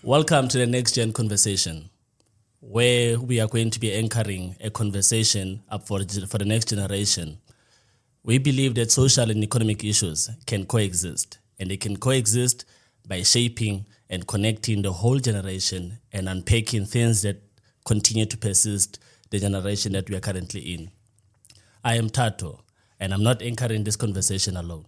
Welcome to the NextGen Conversation, where we are going to be anchoring a conversation up for the next generation. We believe that social and economic issues can coexist, and they can coexist by shaping and connecting the whole generation and unpacking things that continue to persist the generation that we are currently in. I am Tato, and I'm not anchoring this conversation alone.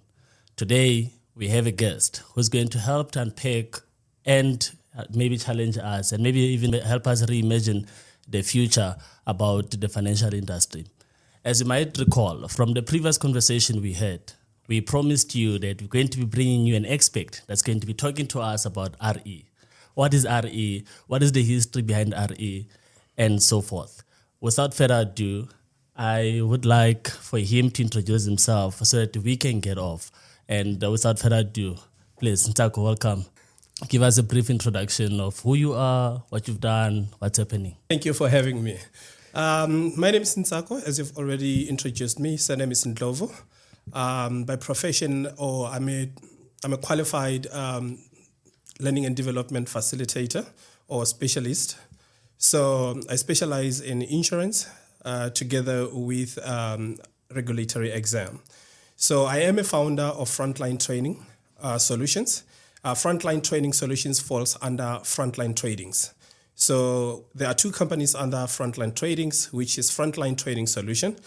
Today, we have a guest who's going to help to unpack and maybe challenge us and maybe even help us reimagine the future about the financial industry. As you might recall, from the previous conversation we had, we promised you that we're going to be bringing you an expert that's going to be talking to us about RE. What is RE? What is the history behind RE? And so forth. Without further ado, I would like for him to introduce himself so that we can get off. And without further ado, please, Ntsako, welcome. Give us a brief introduction of who you are, what you've done, what's happening. Thank you for having me. My name is Ntsako, as you've already introduced me. Surname is Ndlovu. By profession, I'm a qualified learning and development facilitator or specialist. So I specialize in insurance together with regulatory exam. So I am a founder of Frontline Training Solutions. Frontline Training Solutions falls under Frontline Tradings. So there are two companies under Frontline Tradings, which is Frontline Trading Solution,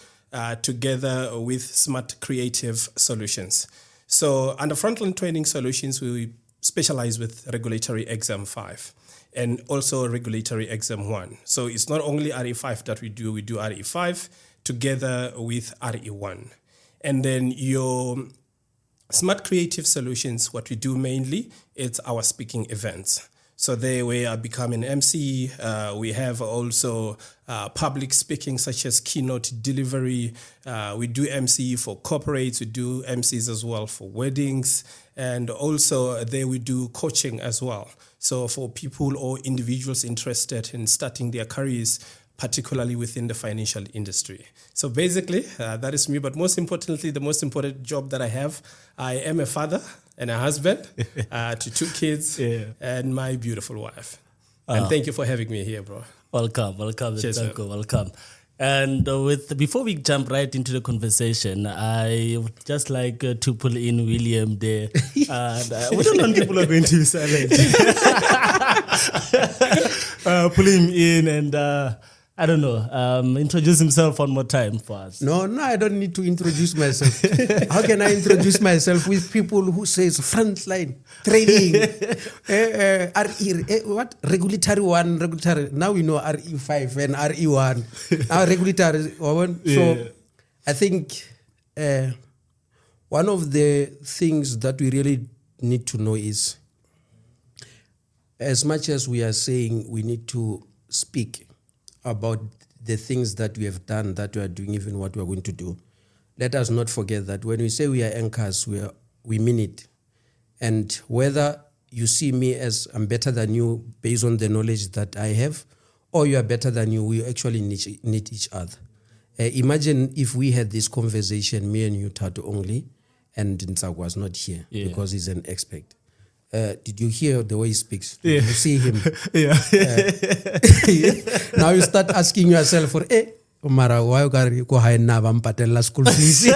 together with Smart Creative Solutions. So under Frontline Trading Solutions, we specialize with Regulatory Exam 5 and also Regulatory Exam 1. So it's not only RE5 that we do RE5 together with RE1. And then your Smart Creative Solutions, what we do mainly, it's our speaking events. So there we are becoming MC. We have also public speaking such as keynote delivery. We do MC for corporates. We do MCs as well for weddings. And also there we do coaching as well. So for people or individuals interested in starting their careers, particularly within the financial industry. So basically, that is me. But most importantly, the most important job that I have, I am a father and a husband to two kids and my beautiful wife. And thank you for having me here, bro. Welcome, Cheers, Ntsako, welcome. And before we jump right into the conversation, I would just like to pull in William there. And, we don't know people are going to be silent. Pull him in and I don't know, introduce himself one more time for us. No, I don't need to introduce myself. How can I introduce myself with people who says frontline, training, what? Regulatory 1, regulatory. Now we know RE5 and RE1. Now regulatory 1. So I think one of the things that we really need to know is, as much as we are saying we need to speak about the things that we have done, that we are doing, even what we are going to do. Let us not forget that when we say we are anchors, we mean it. And whether you see me as I'm better than you based on the knowledge that I have, or you are better than you, we actually need each other. Imagine if we had this conversation, me and you, Tato only, and Ntsako was not here because he's an expert. Did you hear the way he speaks? Did you see him? Now you start asking yourself for, Mara, why you go high now? I'm patella school fees.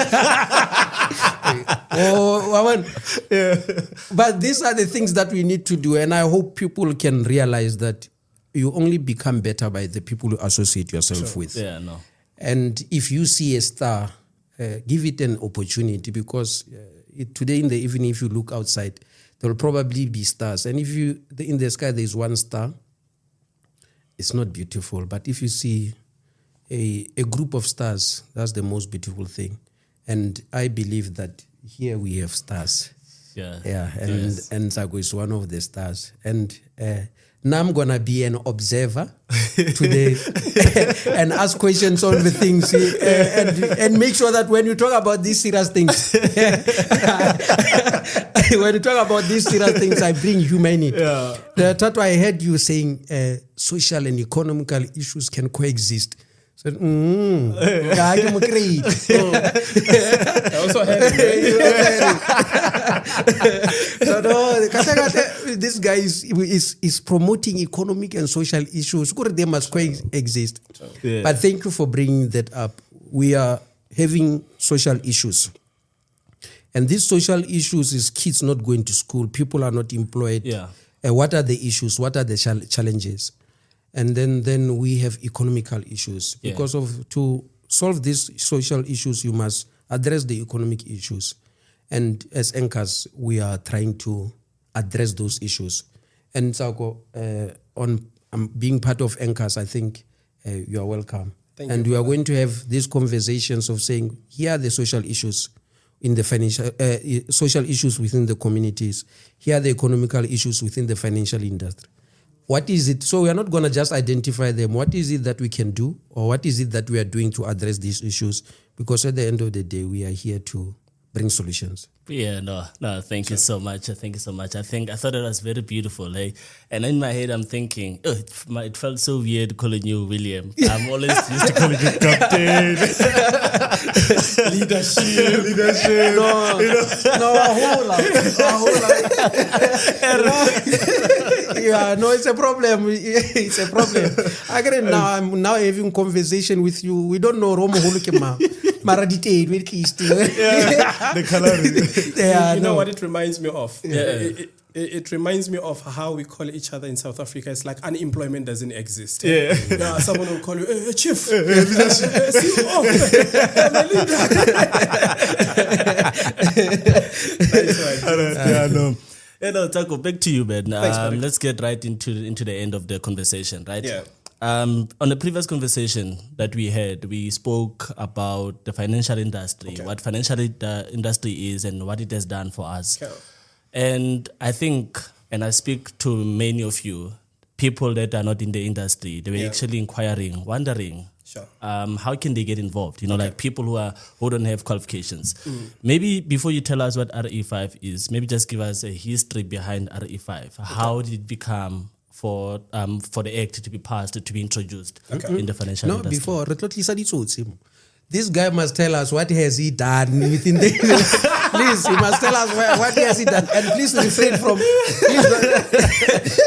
But these are the things that we need to do, and I hope people can realize that you only become better by the people you associate yourself with. Yeah, no. And if you see a star, give it an opportunity, because today in the evening, if you look outside, there will probably be stars. And if in the sky there's one star, it's not beautiful. But if you see a group of stars, that's the most beautiful thing. And I believe that here we have stars. And Ntsako is one of the stars. And now I'm going to be an observer today and ask questions on the things and make sure that when you talk about these serious things, I bring humanity. Tato, I heard you saying social and economical issues can coexist. Said, yeah, give me credit. I also heard it. So no, this guy is promoting economic and social issues. They must coexist. Yeah. But thank you for bringing that up. We are having social issues. And these social issues is kids not going to school, people are not employed. Yeah. What are the issues? What are the challenges? And then we have economical issues. Yeah. Because to solve these social issues, you must address the economic issues. And as anchors, we are trying to address those issues. And Ntsako, on being part of anchors, I think you are welcome. Thank and you, we are going to have these conversations of saying, here are the social issues in the financial, social issues within the communities. Here are the economical issues within the financial industry. What is it? So we are not going to just identify them. What is it that we can do, or what is it that we are doing to address these issues? Because at the end of the day, we are here to bring solutions. Yeah, no, thank you so much. Thank you so much. I thought it was very beautiful. And in my head, I'm thinking, it felt so weird calling you William. I'm always used to calling you Captain. Leadership. No, it's a problem. It's a problem. Again, now I'm now having conversation with you. We don't know Romo Holukema. Maradite, with East. The color. You know what it reminds me of? Yeah. It reminds me of how we call each other in South Africa. It's like unemployment doesn't exist. Yeah. Someone will call you, hey, chief, CEO, my leader. Ntsako, back to you, man. Thanks, let's get right into the end of the conversation, right? Yeah. On the previous conversation that we had, we spoke about the financial industry, what financial industry is and what it has done for us. Okay. And I think, and I speak to many of you, people that are not in the industry, they were actually inquiring, wondering, Sure. how can they get involved? Like people who don't have qualifications. Maybe before you tell us what RE5 is, maybe just give us a history behind RE5. How did it become for the act to be passed, to be introduced in the financial industry? Before, this guy must tell us what has he done within the... Please, he must tell us what has he done. And please refrain from...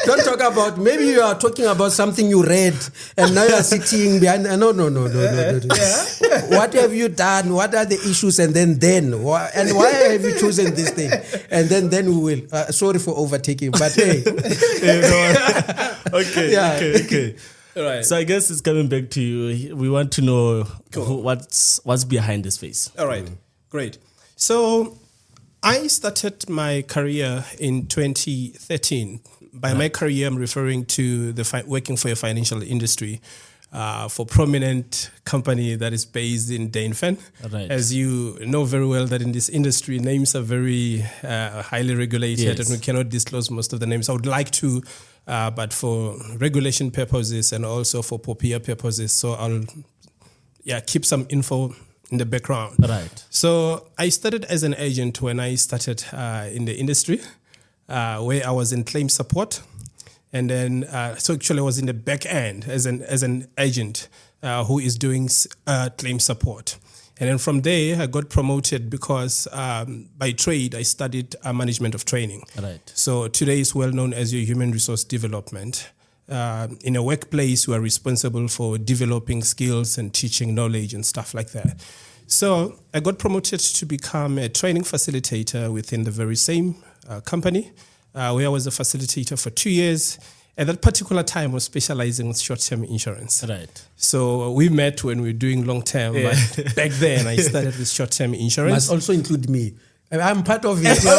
don't talk about... Maybe you are talking about something you read and now you are sitting behind... No. What have you done? What are the issues? And then why have you chosen this thing? And then we will... sorry for overtaking, but hey... Okay. Right. So I guess it's coming back to you. We want to know what's behind this face. All right. Great. So I started my career in 2013. By my career, I'm referring to working for a financial industry for prominent company that is based in Dainfen. Right. As you know very well that in this industry, names are very highly regulated, Yes. and we cannot disclose most of the names. I would like to, but for regulation purposes and also for POPIA purposes, so I'll keep some info in the background. Right. So I started as an agent when I started in the industry, where I was in claim support. And then, so actually I was in the back end as an agent who is doing claim support. And then from there, I got promoted because by trade, I studied management of training. Right. So today is well known as your human resource development. In a workplace, we are responsible for developing skills and teaching knowledge and stuff like that. So I got promoted to become a training facilitator within the very same company, where I was a facilitator for 2 years. At that particular time, I was specializing with short-term insurance. Right. So we met when we were doing long-term, but back then I started with short-term insurance. Must also include me. I'm part of it. So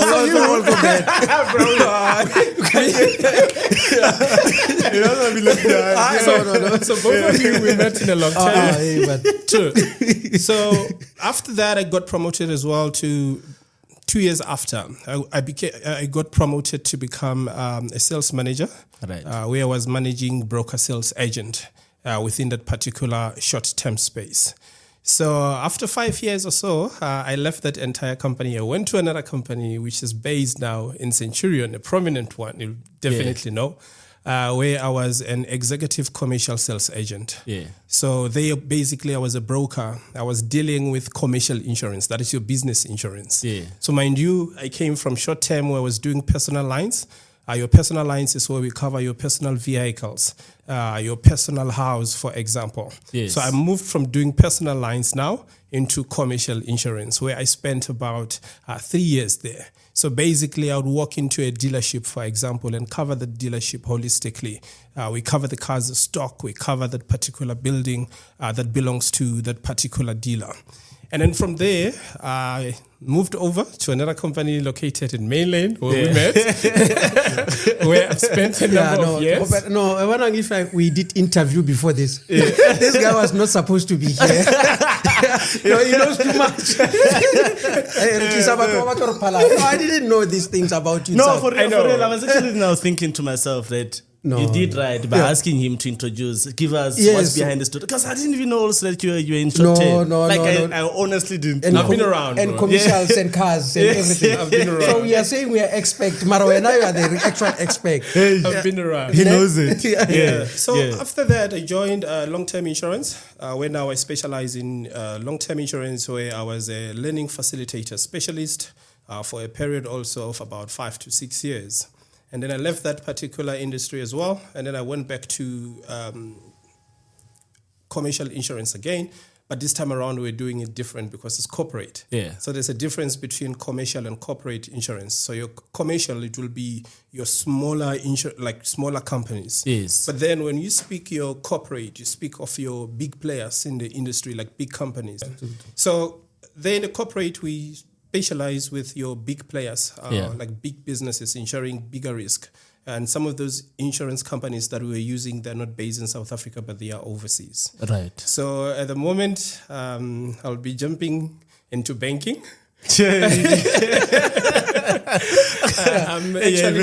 both of you, we met in a long time. True. So after that, I got promoted as well to 2 years after. I got promoted to become a sales manager, Right. Where I was managing broker sales agent within that particular short-term space. So after 5 years or so, I left that entire company. I went to another company which is based now in Centurion, a prominent one, you definitely know. where I was an executive commercial sales agent. Yeah. So I was a broker. I was dealing with commercial insurance. That is your business insurance. Yeah. So mind you, I came from short term where I was doing personal lines. Your personal lines is where we cover your personal vehicles, your personal house, for example. Yes. So I moved from doing personal lines now into commercial insurance, where I spent about 3 years there. So basically, I would walk into a dealership, for example, and cover the dealership holistically. We cover the car's stock. We cover that particular building that belongs to that particular dealer. And then from there, I moved over to another company located in mainland where we met, where I've spent a number of years. No, I wonder if we did interview before this. This guy was not supposed to be here. He knows too much. No, I didn't know these things about you. No, for real. I was actually now thinking to myself that you did right by asking him to give us what's behind the story. Because I didn't even know also that you were in short term. I honestly didn't. And I've been around. And commercials and cars and everything. I've been around. So we are saying we are expert. Maro, now you are the actual expert. I've been around. He knows it. Yeah. So after that, I joined long-term insurance, where now I specialize in long-term insurance, where I was a learning facilitator specialist for a period also of about 5 to 6 years. And then I left that particular industry as well. And then I went back to commercial insurance again. But this time around, we're doing it different because it's corporate. Yeah. So there's a difference between commercial and corporate insurance. So your commercial, it will be your smaller smaller companies. Yes. But then when you speak your corporate, you speak of your big players in the industry, like big companies. So then in the corporate, we specialize with your big players, like big businesses insuring bigger risk. And some of those insurance companies that we were using, they're not based in South Africa, but they are overseas. Right. So at the moment, I'll be jumping into banking. Very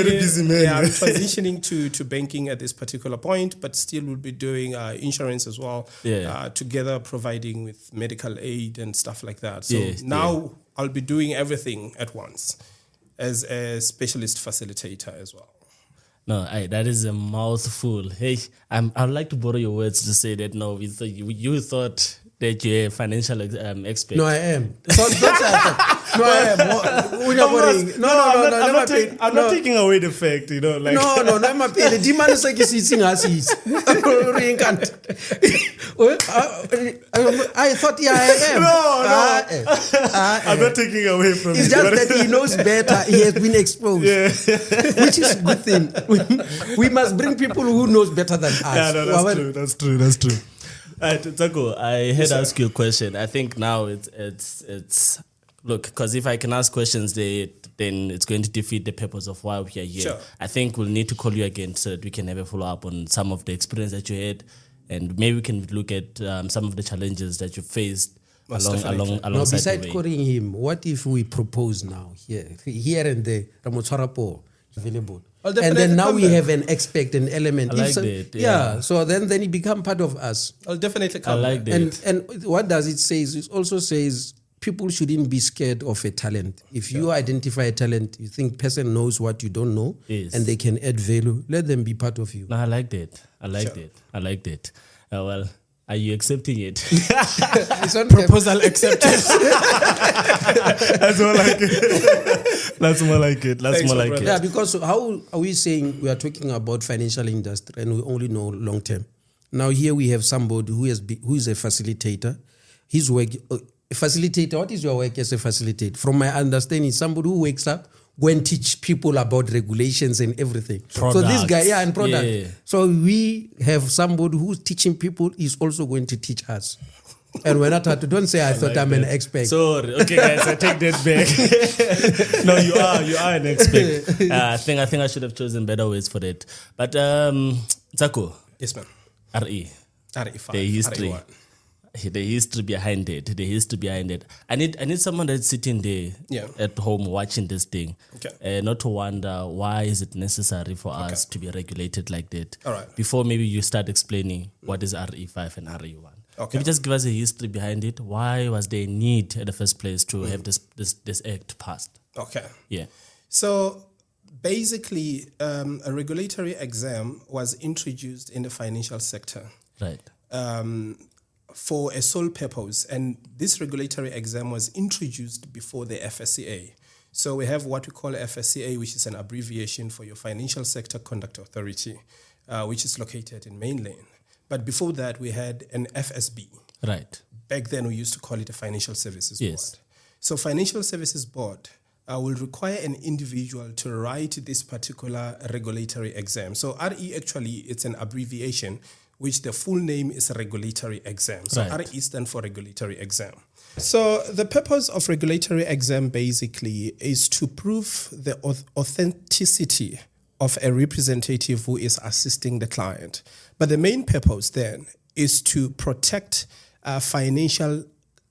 busy man. I'm transitioning to banking at this particular point, but still will be doing insurance as well. Together providing with medical aid and stuff like that. So now I'll be doing everything at once as a specialist facilitator as well. No, that is a mouthful. Hey, I'd like to borrow your words to say that no, you thought that you're a financial expert. No, I am. No, I am. I'm not taking away the fact, like. No, I'm a the demand is like sitting as is. I thought, I am. I'm not taking away from it. It's just that he knows better. He has been exposed, which is a good thing. We must bring people who knows better than us. Yeah, no, that's true. Ntsako, I had to ask you a question. I think now it's look, because if I can ask questions, then it's going to defeat the purpose of why we are here. Sure. I think we'll need to call you again so that we can have a follow-up on some of the experience that you had, and maybe we can look at some of the challenges that you faced alongside Now, besides the way. calling him, what if we propose now here and there, Ramotswarapo available? And then now we have an expect, an element. I like that. So then he become part of us. I'll definitely come. I like that. And what does it say? It also says people shouldn't be scared of a talent. If you identify a talent, you think person knows what you don't know, and they can add value, let them be part of you. No, I like that. I like that. Well, are you accepting it? It's on Proposal accepted. That's more like it. That's more like it. Yeah, because how are we saying we are talking about financial industry and we only know long term? Now here we have somebody who is a facilitator. His work, a facilitator. What is your work as a facilitator? From my understanding, somebody who wakes up, go and teach people about regulations and everything. Products. So this guy, and product. Yeah. So we have somebody who's teaching people is also going to teach us. And we're not don't say I thought I'm an expert. Sorry. Okay, guys, I take that back. No, you are an expert. I think I should have chosen better words for that. But Ntsako. Yes, ma'am. RE. RE5. The history. RE1. The history behind it. I need someone that's sitting there at home watching this thing. Okay. Not to wonder why is it necessary for us to be regulated like that. All right. Before maybe you start explaining what is RE5 and RE1. Okay. Maybe just give us a history behind it. Why was there a need at the first place to have this act passed? Okay. Yeah. So Basically, a regulatory exam was introduced in the financial sector. Right. For a sole purpose, and this regulatory exam was introduced before the FSCA. So we have what we call FSCA, which is an abbreviation for your Financial Sector Conduct Authority, which is located in mainland. But before that, we had an FSB. Right. Back then, we used to call it a Financial Services Yes. Board. So Financial Services Board will require an individual to write this particular regulatory exam. So RE actually, it's an abbreviation, which the full name is a regulatory exam. So Right. RE stands for regulatory exam. So the purpose of regulatory exam basically is to prove the authenticity of a representative who is assisting the client. But the main purpose then is to protect financial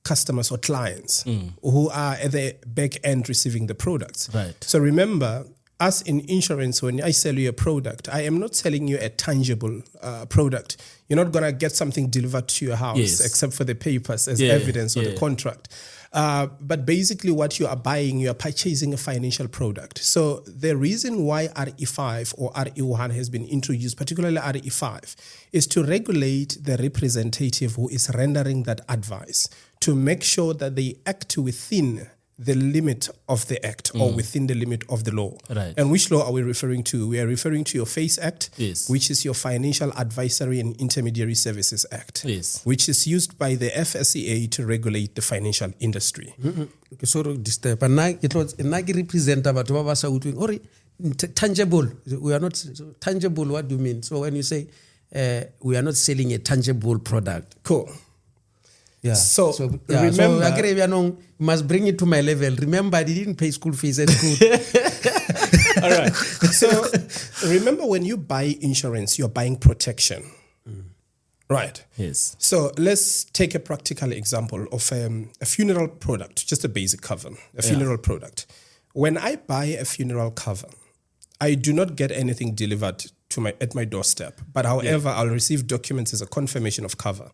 customers or clients who are at the back end receiving the products. Right. So remember, as in insurance, when I sell you a product, I am not selling you a tangible product. You're not going to get something delivered to your house, Yes. except for the papers as evidence of the contract. But basically what you are buying, you are purchasing a financial product. So the reason why RE5 or RE1 has been introduced, particularly RE5, is to regulate the representative who is rendering that advice, to make sure that they act within the limit of the act or within the limit of the law. Right. And which law are we referring to? We are referring to your FACE Act, Yes. which is your Financial Advisory and Intermediary Services Act, Yes. which is used by the FSCA to regulate the financial industry. Ke sorry disturb nna ke representa batho ba ba sa utlweng ore tangible, we are not tangible. What do you mean? So when you say we are not selling a tangible product, Cool. yeah. So, yeah. remember- so akere you must bring it to my level. Remember, I didn't pay school fees at school. All right. So remember, when you buy insurance, you're buying protection. Right. Yes. So let's take a practical example of a funeral product, just a basic cover, a funeral product. When I buy a funeral cover, I do not get anything delivered to at my doorstep. But however, I'll receive documents as a confirmation of cover.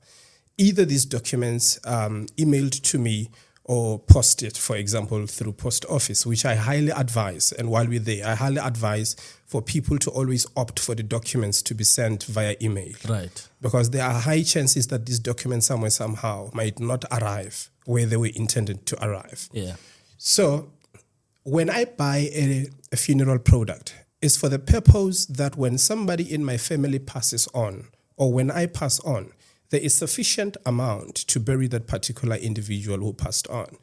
Either these documents emailed to me or posted, for example, through post office, which I highly advise. And while we're there, I highly advise for people to always opt for the documents to be sent via email. Right. Because there are high chances that these documents somehow might not arrive where they were intended to arrive. Yeah. So when I buy a funeral product, it's for the purpose that when somebody in my family passes on, or when I pass on, there is sufficient amount to bury that particular individual who passed on.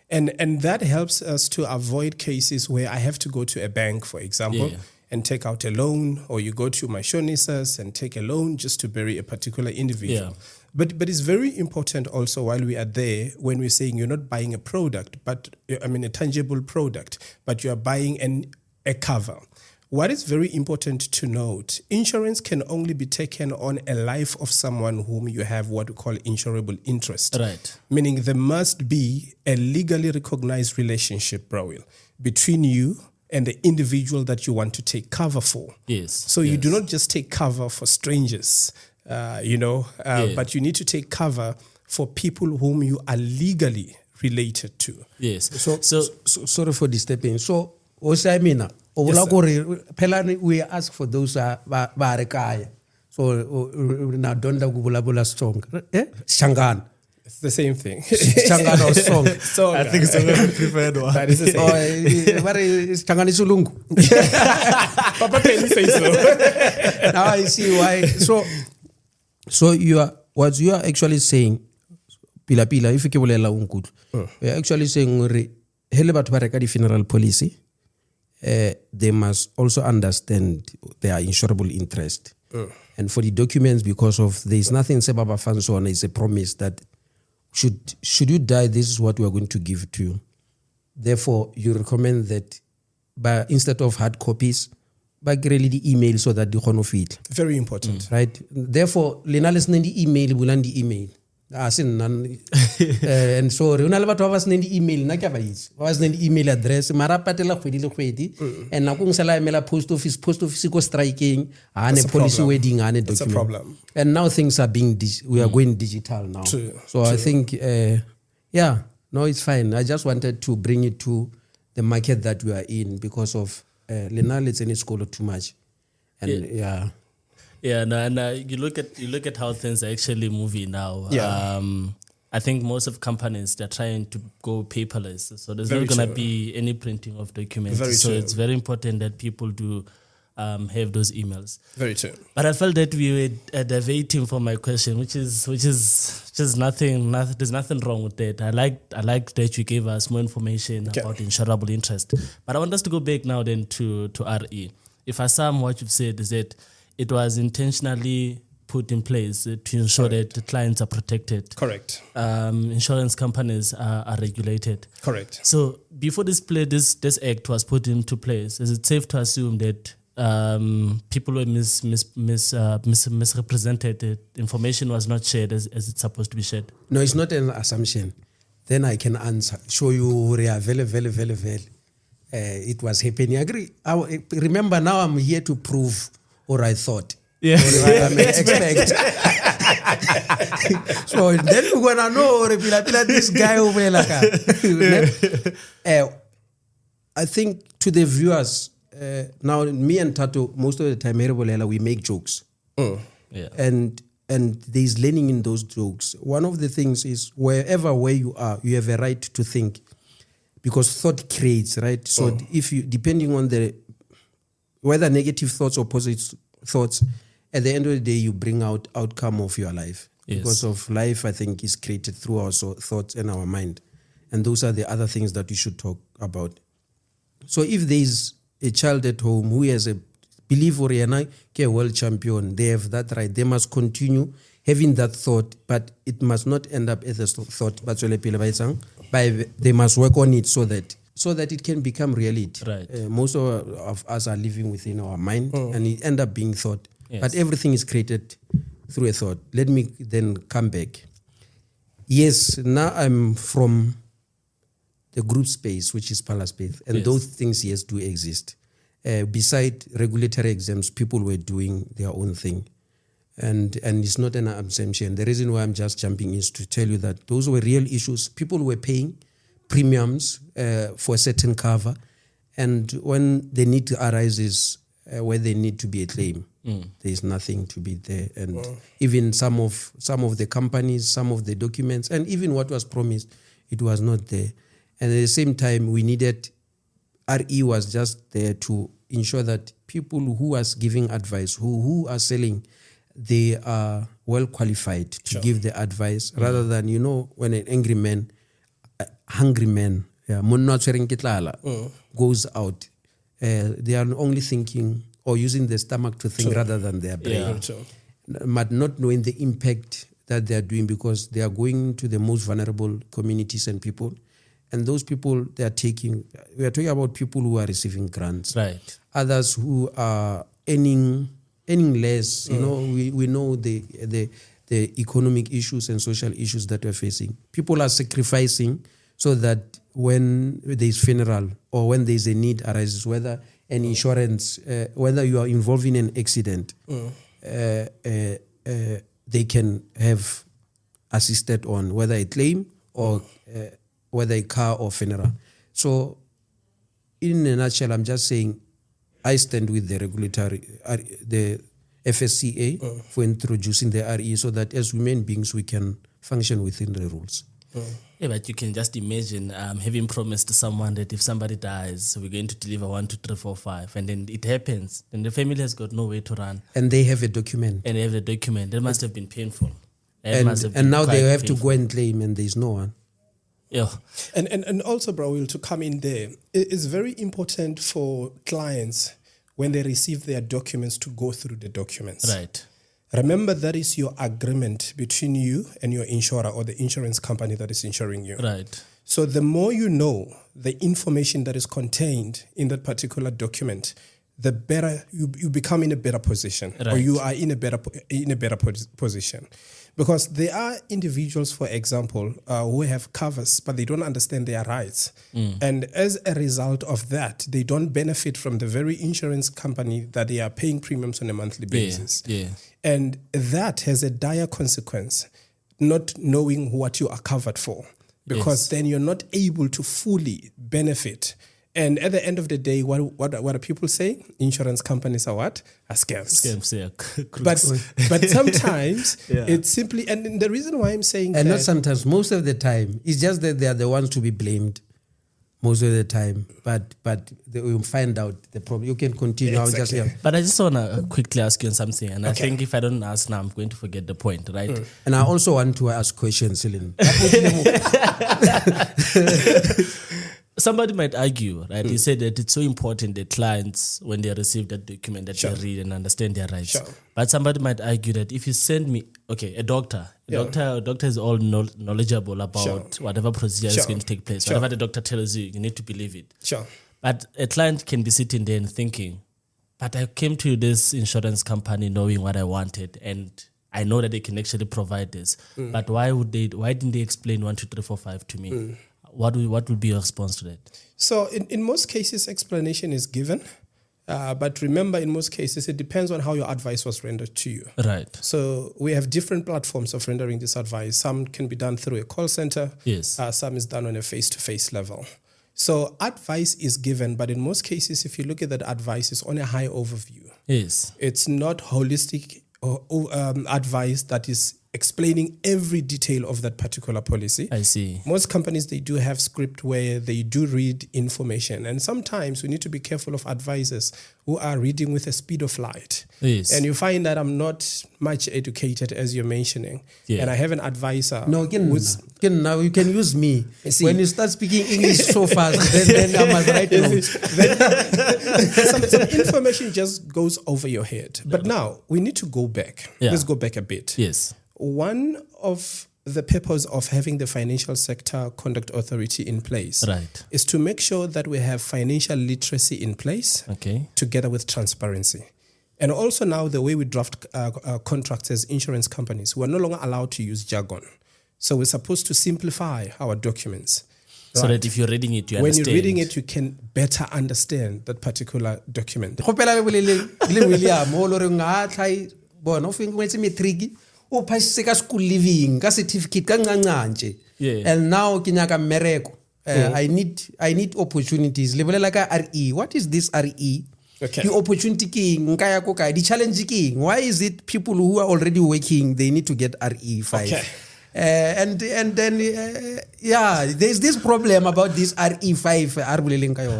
And that helps us to avoid cases where I have to go to a bank, for example, and take out a loan, or you go to my shonisas and take a loan just to bury a particular individual. Yeah. But it's very important also while we are there, when we're saying you're not buying a product, but a tangible product, but you are buying a cover. What is very important to note, insurance can only be taken on a life of someone whom you have what we call insurable interest. Right. Meaning there must be a legally recognized relationship, Brawil, between you and the individual that you want to take cover for. Yes. So you do not just take cover for strangers, but you need to take cover for people whom you are legally related to. Yes. So sorry for disturbing. So osamina obula we ask for those ba re kaya. So na donda kubulabula strong. Shangana. It's the same thing. Shangana or strong. So I think it's the preferred one. that is the same. What is Shangana Sulungu? Papa Penny says so. Now I see why. So what you are actually saying, pila if you you're actually saying hele batho ba reka di funeral policy. They must also understand their insurable interest. And for the documents, because of there is nothing Sebaba Fanson is a promise that should you die, this is what we are going to give to you. Therefore, you recommend that instead of hard copies, but really the email so that the fit. Very important. Right? Therefore, Lena listening the email, bulan the email. And so re una le batho ba se di email na ke ba itse ba se di email address mara patela khwedi le khwedi and na kung sala emela post office go striking ane policy wedding ane document. That's a problem. And now things are being we are going digital now. True. I think it's fine. I just wanted to bring it to the market that we are in because of Lena let's any school too much. And yeah. Yeah, no, and you look at how things are actually moving now. Yeah. I think most of companies, they're trying to go paperless, so there's Very not going to true. be any printing of documents. Very so true. it's very important that people do have those emails. Very true. But I felt that we were deviating from my question, which is just nothing. There's nothing wrong with that. I like that you gave us more information about insurable interest. But I want us to go back now then to RE. If I sum what you've said, is that it was intentionally put in place to ensure that the clients are protected. Correct. Insurance companies are regulated. Correct. So before this act was put into place, is it safe to assume that people were misrepresented? The information was not shared as it's supposed to be shared. No, it's not an assumption. Then I can answer. Show you very. It was happening. I agree. Remember, now I'm here to prove, or I thought. Yeah. Or I may expect. So then we're gonna know this guy over there. I think to the viewers, now me and Tato, most of the time, we make jokes. Yeah. And there's learning in those jokes. One of the things is where you are, you have a right to think. Because thought creates, right? So if you, depending on whether negative thoughts or positive thoughts, at the end of the day, you bring out outcome of your life. Yes. Because of life, I think, is created through our thoughts and our mind. And those are the other things that we should talk about. So if there's a child at home who has a belief or a world champion, they have that right. They must continue having that thought, but it must not end up as a thought. But they must work on it so that it can become reality. Right. Most of us are living within our mind, and it end up being thought. Yes. But everything is created through a thought. Let me then come back. Yes, now I'm from the group space, which is Palace Space, and Yes. those things, yes, do exist. Beside regulatory exams, people were doing their own thing. And it's not an assumption. The reason why I'm just jumping is to tell you that those were real issues. People were paying premiums for a certain cover, and when the need arises where they need to be a claim, there is nothing to be there. And even some of the companies, some of the documents, and even what was promised, it was not there. And at the same time, we needed, RE was just there to ensure that people who are giving advice, who are selling, they are well qualified to give the advice, rather than, when an angry man, hungry man, goes out, they are only thinking or using their stomach to think rather than their brain. But not knowing the impact that they are doing, because they are going to the most vulnerable communities and people. And those people, we are talking about people who are receiving grants. Right. Others who are earning less. We know the economic issues and social issues that we're facing. People are sacrificing so that when there's funeral or when there's a need arises, whether an insurance, whether you are involved in an accident, they can have assisted on whether a claim or whether a car or funeral. So in a nutshell, I'm just saying, I stand with the the FSCA for introducing the RE, so that as human beings, we can function within the rules. Yeah, but you can just imagine having promised to someone that if somebody dies, we're going to deliver 1, 2, 3, 4, 5, and then it happens. Then the family has got no way to run. And they have a document. That must have been painful. And now they have to go and claim, and there's no one. Yeah. And also, bro, Will, to come in there, it's very important for clients when they receive their documents to go through the documents. Right. Remember, that is your agreement between you and your insurer or the insurance company that is insuring you. Right. So the more you know the information that is contained in that particular document, the better you become in a better position, or you are in a better position. Because there are individuals, for example, who have covers, but they don't understand their rights. And as a result of that, they don't benefit from the very insurance company that they are paying premiums on a monthly basis. Yeah. And that has a dire consequence, not knowing what you are covered for. Because then you're not able to fully benefit And at the end of the day, what are people saying? Insurance companies are what? Are scams. Scams, yeah. But sometimes it's simply, and the reason why I'm saying and that, not sometimes, most of the time, it's just that they are the ones to be blamed most of the time. But we will find out the problem. You can continue. Exactly. But I just want to quickly ask you on something. And I think if I don't ask now, I'm going to forget the point, right? And I also want to ask questions, Celine. Somebody might argue, right? You said that it's so important that clients, when they receive that document, that they read and understand their rights. Sure. But somebody might argue that if you send me, a doctor is all knowledgeable about whatever procedure is going to take place. Whatever the doctor tells you, you need to believe it. Sure. But a client can be sitting there and thinking, but I came to this insurance company knowing what I wanted, and I know that they can actually provide this. But why didn't they explain 1, 2, 3, 4, 5 to me? What would be your response to that? So in most cases, explanation is given. But remember, in most cases, it depends on how your advice was rendered to you. Right. So we have different platforms of rendering this advice. Some can be done through a call center. Yes. Some is done on a face-to-face level. So advice is given, but in most cases, if you look at that advice, it's on a high overview. Yes. It's not holistic advice that is explaining every detail of that particular policy. I see. Most companies, they do have script where they do read information. And sometimes we need to be careful of advisors who are reading with the speed of light. Yes. And you find that I'm not much educated, as you're mentioning. Yeah. And I have an advisor. No, now you can use me. See. When you start speaking English so fast, then I must write notes. some information just goes over your head. But now we need to go back. Yeah. Let's go back a bit. Yes. One of the purpose of having the Financial Sector Conduct Authority in place is to make sure that we have financial literacy in place together with transparency. And also now the way we draft contracts as insurance companies, we're no longer allowed to use jargon. So we're supposed to simplify our documents. So that if you're reading it, you when understand. you're reading it, you can better understand that particular document. School living, certificate, and now I need opportunities. RE. What is this RE? The opportunity king, the challenge king. Why is it people who are already working, they need to get RE5? Okay. And then there's this problem about this RE5.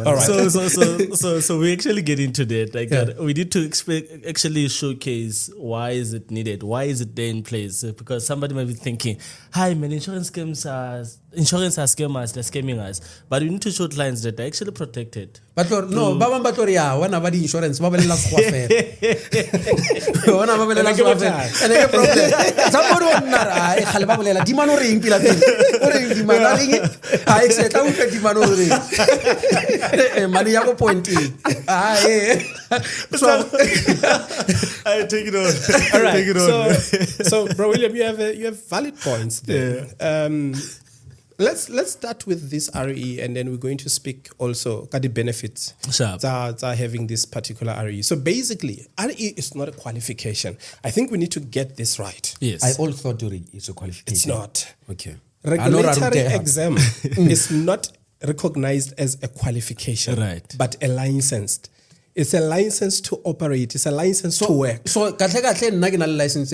All right. So we actually get into that. We need to actually showcase why is it needed, why is it there in place? Because somebody might be thinking, "Hi, man, insurance are scammers, they're scamming us." But we need to show clients that they're actually protected. But no, Baba Batoria, one about insurance, Baba Las Wafer. One about Las Wafer. And a problem. Somebody won't know. Dimano ring, Pilatin. Dimano ring. I said, I will get Dimano ring. Maniaco pointing. So I take it on. All right. Take it on. So, Bro William, you have valid points there. Let's start with this RE, and then we're going to speak also about the benefits that are having this particular RE. So basically, RE is not a qualification. I think we need to get this right. Yes. I all thought it's a qualification. It's not. Okay. Regulatory exam is not recognized as a qualification, but a licensed. It's a license to operate. It's a license to work. So, license.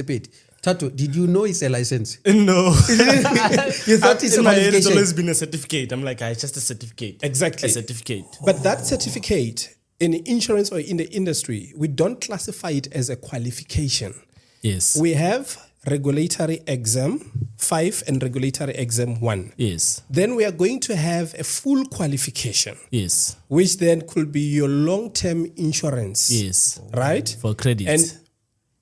Tato, did you know it's a license? No. You thought it's a qualification? It's always been a certificate. I'm like, it's just a certificate. Exactly. A certificate. But that certificate in insurance or in the industry, we don't classify it as a qualification. Yes. We have regulatory exam 5 and regulatory exam 1. Yes. Then we are going to have a full qualification. Yes. Which then could be your long-term insurance. Yes. Right? For credits. And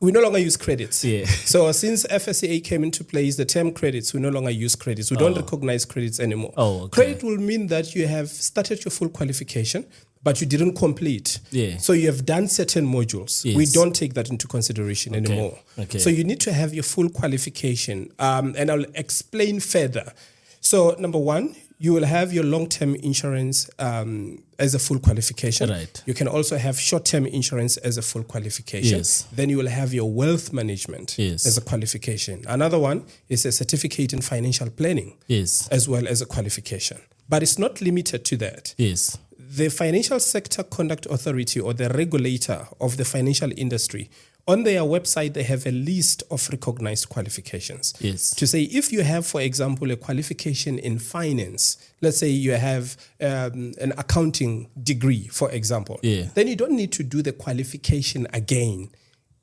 we no longer use credits. Yeah. So since FSCA came into place, the term credits, we no longer use credits. We don't recognize credits anymore. Oh, okay. Credit will mean that you have started your full qualification, but you didn't complete. Yeah. So you have done certain modules. Yes. We don't take that into consideration anymore. Okay. So you need to have your full qualification. And I'll explain further. So number one, you will have your long-term insurance as a full qualification. Right. You can also have short-term insurance as a full qualification. Yes. Then you will have your wealth management as a qualification. Another one is a certificate in financial planning as well as a qualification. But it's not limited to that. Yes. the Financial Sector Conduct Authority, or the regulator of the financial industry, on their website, they have a list of recognized qualifications. Yes. To say, if you have, for example, a qualification in finance, let's say you have an accounting degree, for example, then you don't need to do the qualification again.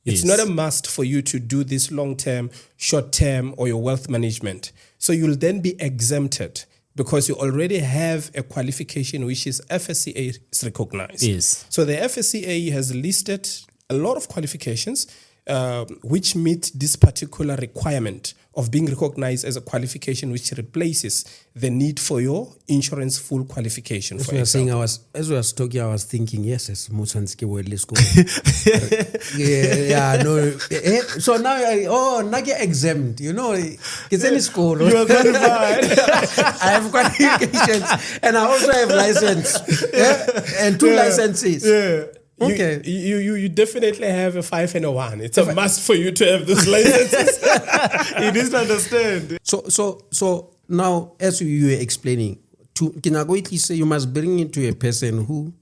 It's not a must for you to do this long-term, short-term, or your wealth management. So you'll then be exempted because you already have a qualification which is FSCA recognized. Yes. So the FSCA has listed a lot of qualifications which meet this particular requirement of being recognized as a qualification which replaces the need for your insurance full qualification. As we were saying, as we were talking, I was thinking, yes, it's Mutsanski Wedley School. So now I get exempt, it's any school. You are qualified. I have qualifications and I also have license. And 2 licenses. Yeah. Okay. You definitely have a 5 and a 1. It's a must for you to have those licenses. You need to understand. So now, as you were explaining, can I go at least say you must bring it to a person who,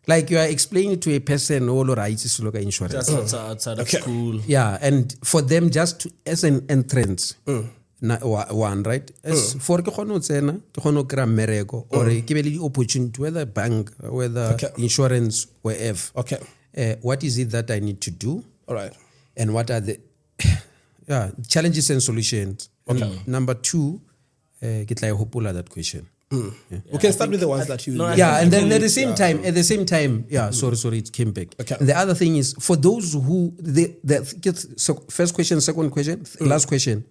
like you are explaining to a person all rights is local insurance. Just outside of school. Yeah, and for them just to, as an entrance. One, right? As for ke kgone ho tsena, ke kgone ho kry-a mmereko, or ke be le opportunity, whether bank, whether insurance, wherever. Okay. What is it that I need to do? All right. And what are the challenges and solutions? Okay. And number 2, get like hopola that question. We can start with the ones that you... and then at the same time, sorry, it came back. Okay. And the other thing is, for those who, first question, second question, last question,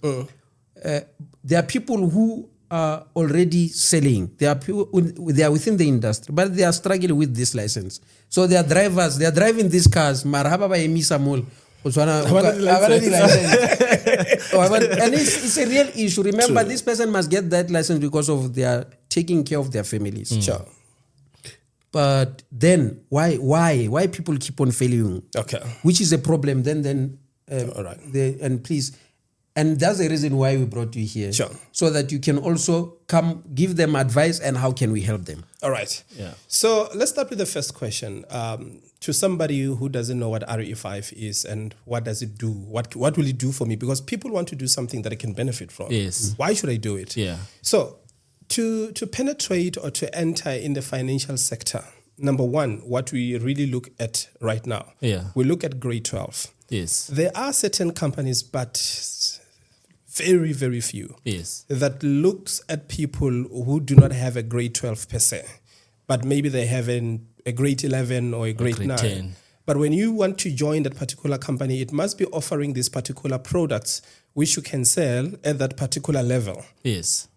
there are people who are already selling. There are people, they are within the industry, but they are struggling with this license. So they are drivers, they are driving these cars. Marhaba ba emisa mall. And it's a real issue. Remember, this person must get that license because of their taking care of their families. Sure. But then why people keep on failing? Okay. Which is a problem. All right. And please. And that's the reason why we brought you here. Sure. So that you can also come give them advice and how can we help them. All right. Yeah. So let's start with the first question. To somebody who doesn't know what RE5 is and what does it do? What will it do for me? Because people want to do something that I can benefit from. Yes. Why should I do it? Yeah. So to penetrate or to enter in the financial sector, number 1, what we really look at right now, we look at grade 12. Yes. There are certain companies, but very, very few, that looks at people who do not have a grade 12 per se, but maybe they have a grade 11 or a grade 9. 10. But when you want to join that particular company, it must be offering these particular products which you can sell at that particular level. Yes.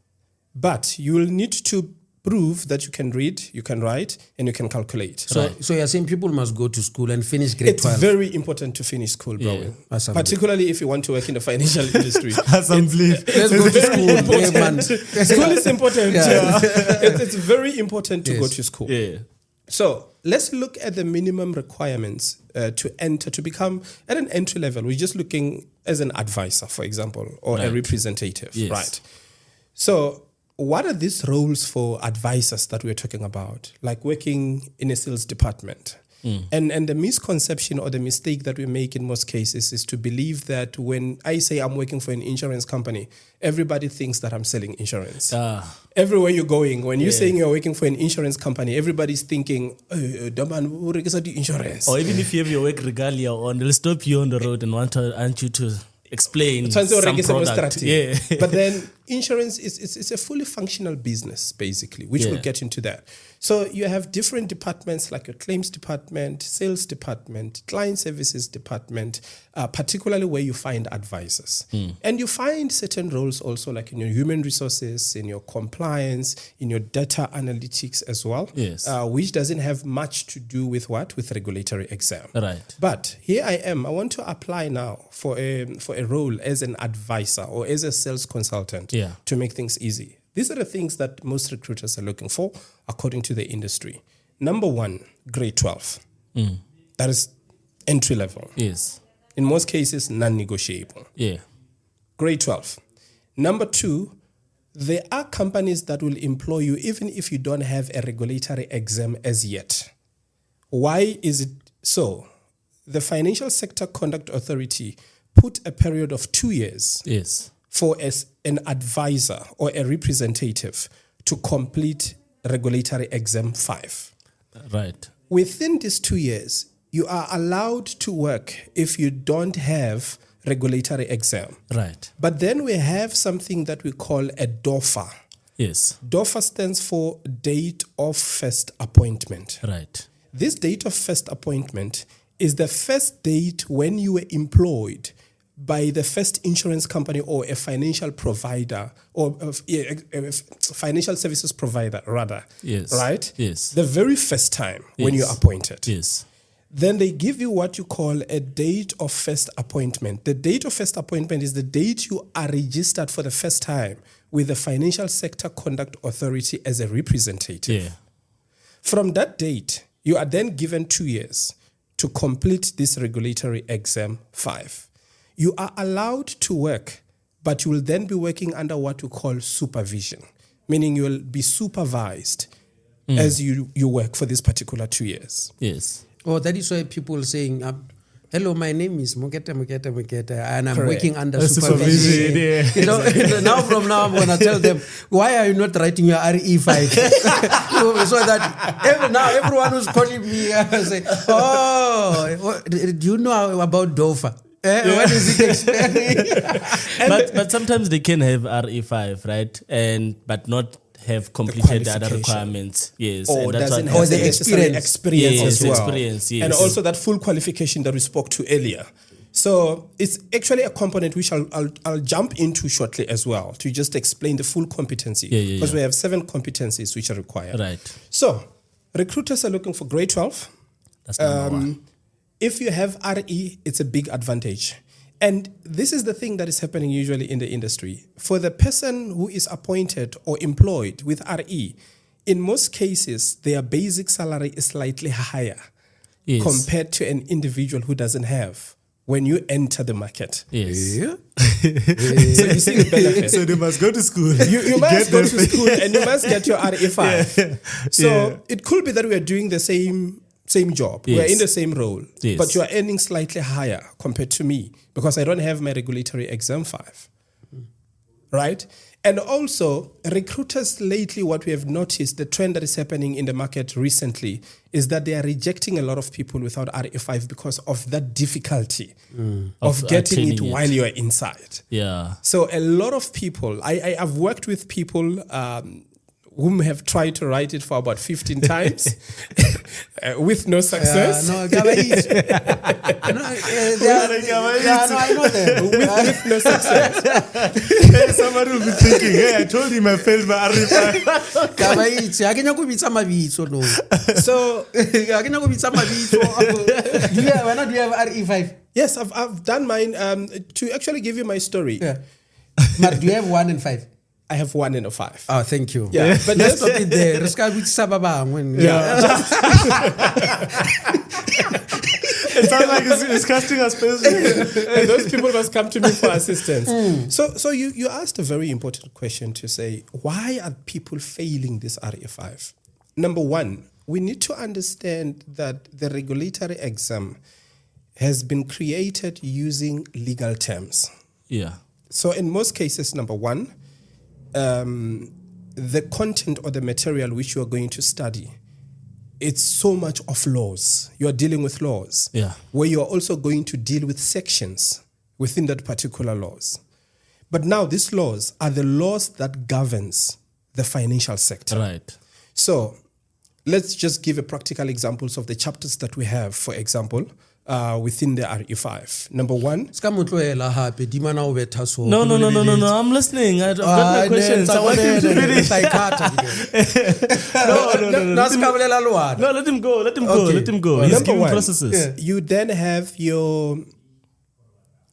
But you will need to prove that you can read, you can write, and you can calculate. So you're saying people must go to school and finish grade 12? It's very important to finish school, bro. Particularly if you want to work in the financial industry. Let's go to school. School is important. It's very important to go to school. Yeah. So let's look at the minimum requirements to enter, to become at an entry level. We're just looking as an advisor, for example, or a representative, right? So what are these roles for advisors that we're talking about, like working in a sales department? And the misconception or the mistake that we make in most cases is to believe that when I say I'm working for an insurance company, everybody thinks that I'm selling insurance. Everywhere you're going, when you're saying you're working for an insurance company, everybody's thinking, insurance. Or even if you have your work regalia on, they'll stop you on the road and want you to explain some product. But then insurance is a fully functional business, basically, which we'll get into that. So you have different departments like your claims department, sales department, client services department, particularly where you find advisors. And you find certain roles also like in your human resources, in your compliance, in your data analytics as well, which doesn't have much to do with what? With regulatory exam. Right. But here I am. I want to apply now for a role as an advisor or as a sales consultant to make things easy. These are the things that most recruiters are looking for, according to the industry. Number 1, grade 12. That is entry level. Yes. In most cases, non-negotiable. Yeah. Grade 12. Number 2, there are companies that will employ you even if you don't have a regulatory exam as yet. Why is it so? The Financial Sector Conduct Authority put a period of 2 years for an advisor or a representative to complete regulatory exam 5. Right. Within these 2 years, you are allowed to work if you don't have regulatory exam. Right. But then we have something that we call a DOFA. Yes. DOFA stands for Date of First Appointment. Right. This date of first appointment is the first date when you were employed by the first insurance company or a financial provider or a financial services provider rather. Yes. Right? Yes. The very first time when you're appointed. Yes. Then they give you what you call a date of first appointment. The date of first appointment is the date you are registered for the first time with the Financial Sector Conduct Authority as a representative. Yeah. From that date, you are then given 2 years to complete this regulatory exam 5. You are allowed to work, but you will then be working under what we call supervision, meaning you will be supervised as you work for this particular 2 years. Yes. Oh, that is why people saying, hello, my name is Muketa, and I'm Correct. working under Supervision, supervision. yeah. You know, from now I'm going to tell them, why are you not writing your RE5? So that now everyone who's calling me say, oh, do you know about DOFA? What is it explaining? but sometimes they can have RE5, right? But not have completed the other requirements. Yes. Or and that's doesn't what have the experience. necessary experience Yes, as well. experience, yes. And also that full qualification that we spoke to earlier. So it's actually a component which I'll jump into shortly as well to just explain the full competency. Because we have 7 competencies which are required. Right. So recruiters are looking for grade 12. That's number 1. If you have RE, it's a big advantage. And this is the thing that is happening usually in the industry. For the person who is appointed or employed with RE, in most cases, their basic salary is slightly higher compared to an individual who doesn't have when you enter the market. Yes. Yeah. So you see the benefit. So they must go to school. You must go to school and you must get your RE5. So it could be that we are doing the same job. Yes. We're in the same role, Yes. but you are earning slightly higher compared to me because I don't have my regulatory exam 5. Right? And also, recruiters lately, what we have noticed, the trend that is happening in the market recently is that they are rejecting a lot of people without RE5 because of that difficulty of getting it while you are inside. Yeah. So a lot of people, I've worked with people whom have tried to write it for about 15 times with no success. No, Gabait. I know them. With no success. Somebody will be thinking, hey, I told him I failed my RE5. Gabait. I can go with some mabitso, no. So I can go with some mabitso. Do you have RE5? yes, I've done mine to actually give you my story. Yeah. But do you have 1 and 5? I have 1 and a 5. Oh, thank you. Yeah, But let's stop it there. Let's go with Sababa. It sounds like it's casting a spell. And those people must come to me for assistance. So you asked a very important question to say, why are people failing this RE5? Number 1, we need to understand that the regulatory exam has been created using legal terms. Yeah. So in most cases, number 1, the content or the material which you are going to study, it's so much of laws. You are dealing with laws. Yeah. Where you are also going to deal with sections within that particular laws. But now these laws are the laws that governs the financial sector. Right. So let's just give a practical examples of the chapters that we have, for example, within the RE5. Number 1. No. I'm listening. I've got my questions. I want him to finish. No, let him go. Let him go. He's Number giving 1, processes. you then have your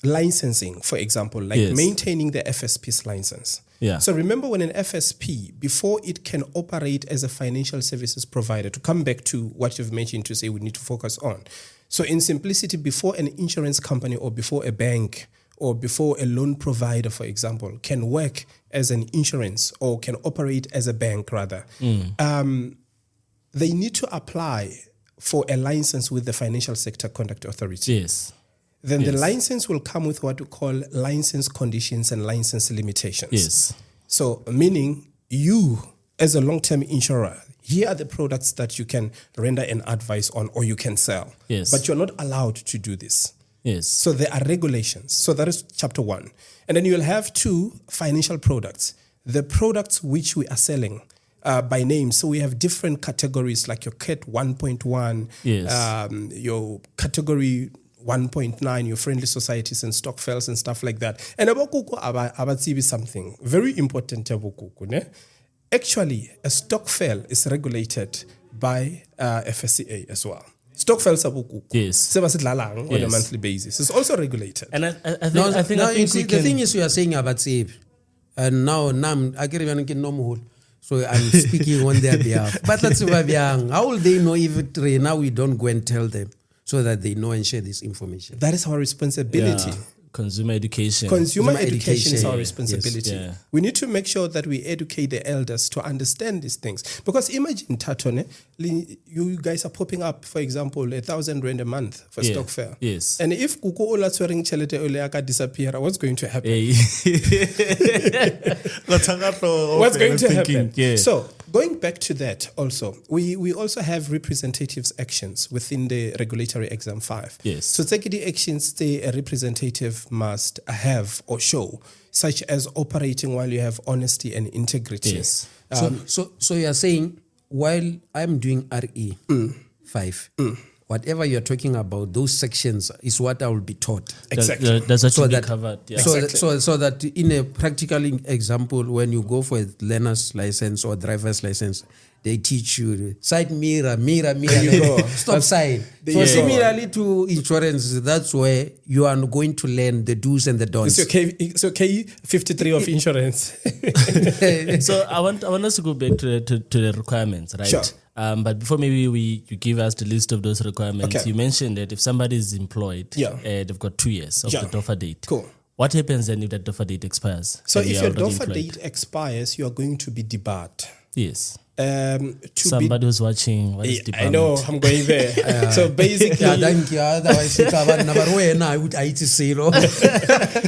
licensing, for example, like maintaining the FSP's license. Yeah. So remember, when an FSP, before it can operate as a financial services provider, to come back to what you've mentioned to say we need to focus on. So in simplicity, before an insurance company or before a bank or before a loan provider, for example, can work as an insurance or can operate as a bank rather, they need to apply for a license with the Financial Sector Conduct Authority. Yes. Then the license will come with what we call license conditions and license limitations. Yes. So meaning you as a long-term insurer, here are the products that you can render an advice on or you can sell. Yes. But you're not allowed to do this. Yes. So there are regulations. So that is chapter 1. And then you'll have 2 financial products. The products which we are selling by name. So we have different categories like your CAT 1.1, Yes. your category 1.9, your friendly societies and stockfels and stuff like that. And abokuku abatsibi something very important abokuku, ne? Actually, a stockfel is regulated by FSCA as well. Stockfels abokuku. Yes. On a monthly basis. It's also regulated. And I think, No, I think, no, I think you see, we the can, thing is, you are saying about save, and now I can't even know. So I'm speaking on their behalf. But that's how will they know if now we don't go and tell them so that they know and share this information? That is our responsibility. yeah, consumer education. Consumer education is our education, responsibility. yes, yeah. We need to make sure that we educate the elders to understand these things. Because imagine, Tatone, you guys are popping up, for example, 1,000 rand a month for stock fair. Yes. And if Kuku Ola Tswering Chelete Oleaka disappear, what's going to happen? Hey. What's going to happen? Yeah. So, going back to that also, we also have representatives actions within the regulatory exam 5. Yes. So, the actions a representative must have or show, such as operating while you have honesty and integrity. Yes. So you are saying, while I'm doing RE 5, whatever you're talking about, those sections is what I will be taught. Exactly. That's what So should be that- covered. Yeah. So that in a practical example, when you go for a learner's license or driver's license, they teach you side mirror. you go. Stop sign. There So you go. similarly to insurance, that's where you are going to learn the do's and the don'ts. It's okay 53 of insurance. So I want us to go back to the requirements, right? Sure. But before maybe you give us the list of those requirements, Okay. you mentioned that if somebody is employed, Yeah. they've got 2 years of Yeah. the DOFA date. Cool. What happens then if that DOFA date expires? So and if you are your already DOFA employed? date expires, you are going to be debarred. Yes. To Somebody who's watching, what is be, department? I know, I'm going there. So basically, Yeah, thank you. Otherwise, I would say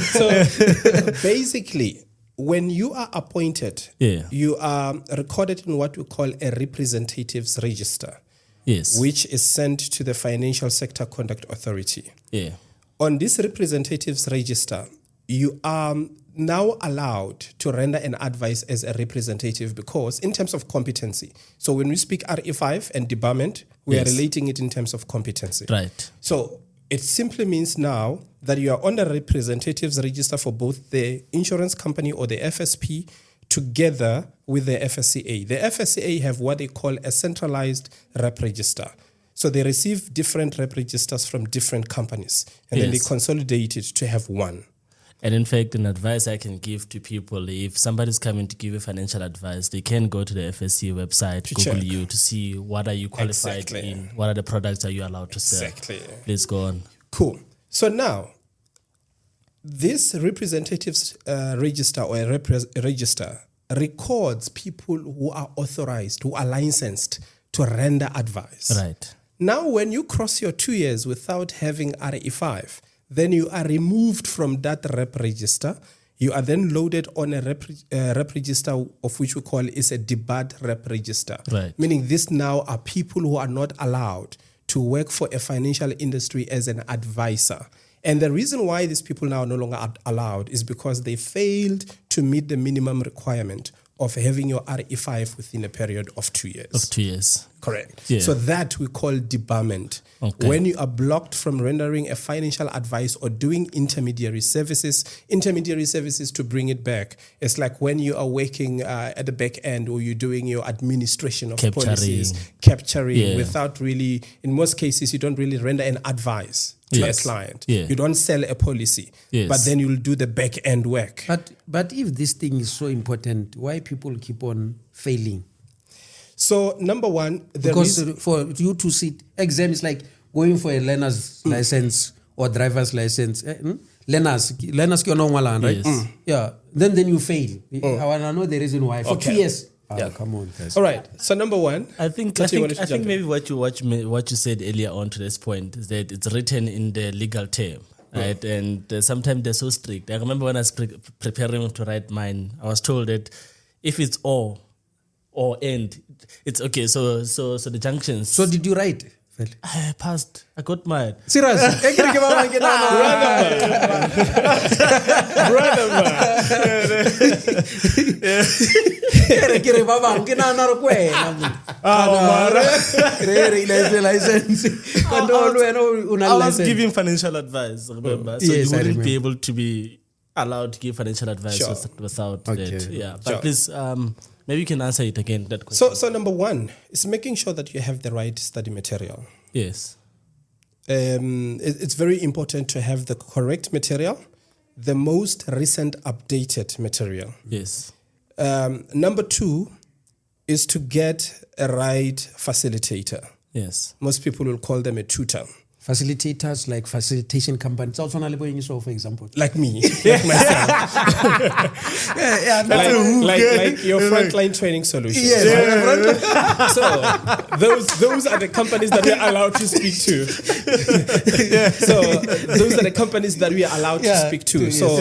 so basically, when you are appointed, Yeah. you are recorded in what we call a representatives register, Yes. which is sent to the Financial Sector Conduct Authority. Yeah. On this representatives register, you are now allowed to render an advice as a representative because in terms of competency. So when we speak RE5 and debarment, we Yes. are relating it in terms of competency. Right. So it simply means now that you are on the representatives register for both the insurance company or the FSP together with the FSCA. The FSCA have what they call a centralized rep register. So they receive different rep registers from different companies and then they Yes. consolidate it to have one. And in fact, an advice I can give to people, if somebody's coming to give you financial advice, they can go to the FSC website, Google check. you to see what are you qualified Exactly. in, what are the products are you allowed to sell. Exactly. Please go on. Cool. So now, this representatives register or a register records people who are authorized, who are licensed to render advice. Right. Now, when you cross your 2 years without having RE5, then you are removed from that rep register. You are then loaded on a rep register of which we call is a debarred rep register. Right. Meaning these now are people who are not allowed to work for a financial industry as an advisor. And the reason why these people now are no longer allowed is because they failed to meet the minimum requirement of having your RE5 within a period of 2 years. Of 2 years. Correct. Yeah. So that we call debarment. Okay. When you are blocked from rendering a financial advice or doing intermediary services to bring it back. It's like when you are working at the back end or you're doing your administration of policies, capturing Yeah. without really, in most cases, you don't really render an advice to Yes. a client. Yeah. You don't sell a policy, Yes. but then you'll do the back end work. But if this thing is so important, why people keep on failing? So number one, Because for you to sit exam is like going for a learner's license or driver's license. learners ke yona o ngwalang, right? Yes. Yeah. Then you fail. I want to know the reason why. For 2 years. Yeah. Come on, guys. All right. So number one, I think maybe what you said earlier on to this point is that it's written in the legal term, right? And sometimes they're so strict. I remember when I was preparing to write mine, I was told that if it's or and, it's okay. So the junctions. So did you write? I passed. I got mine. Serious? I was giving financial advice, remember? So Yes, you I wouldn't remember. be able to be allowed to give financial advice Sure. without Okay. that. Yeah. But Sure. please, maybe you can answer it again, that question. so number one is making sure that you have the right study material. Yes. It's very important to have the correct material, the most recent updated material. Yes. Number two is to get a right facilitator. Yes. Most people will call them a tutor, Facilitators like facilitation companies. Also, for example. like me, like myself, like your frontline training solutions. So those are the companies that we are allowed to speak to. So those are the companies that we are allowed to speak to. So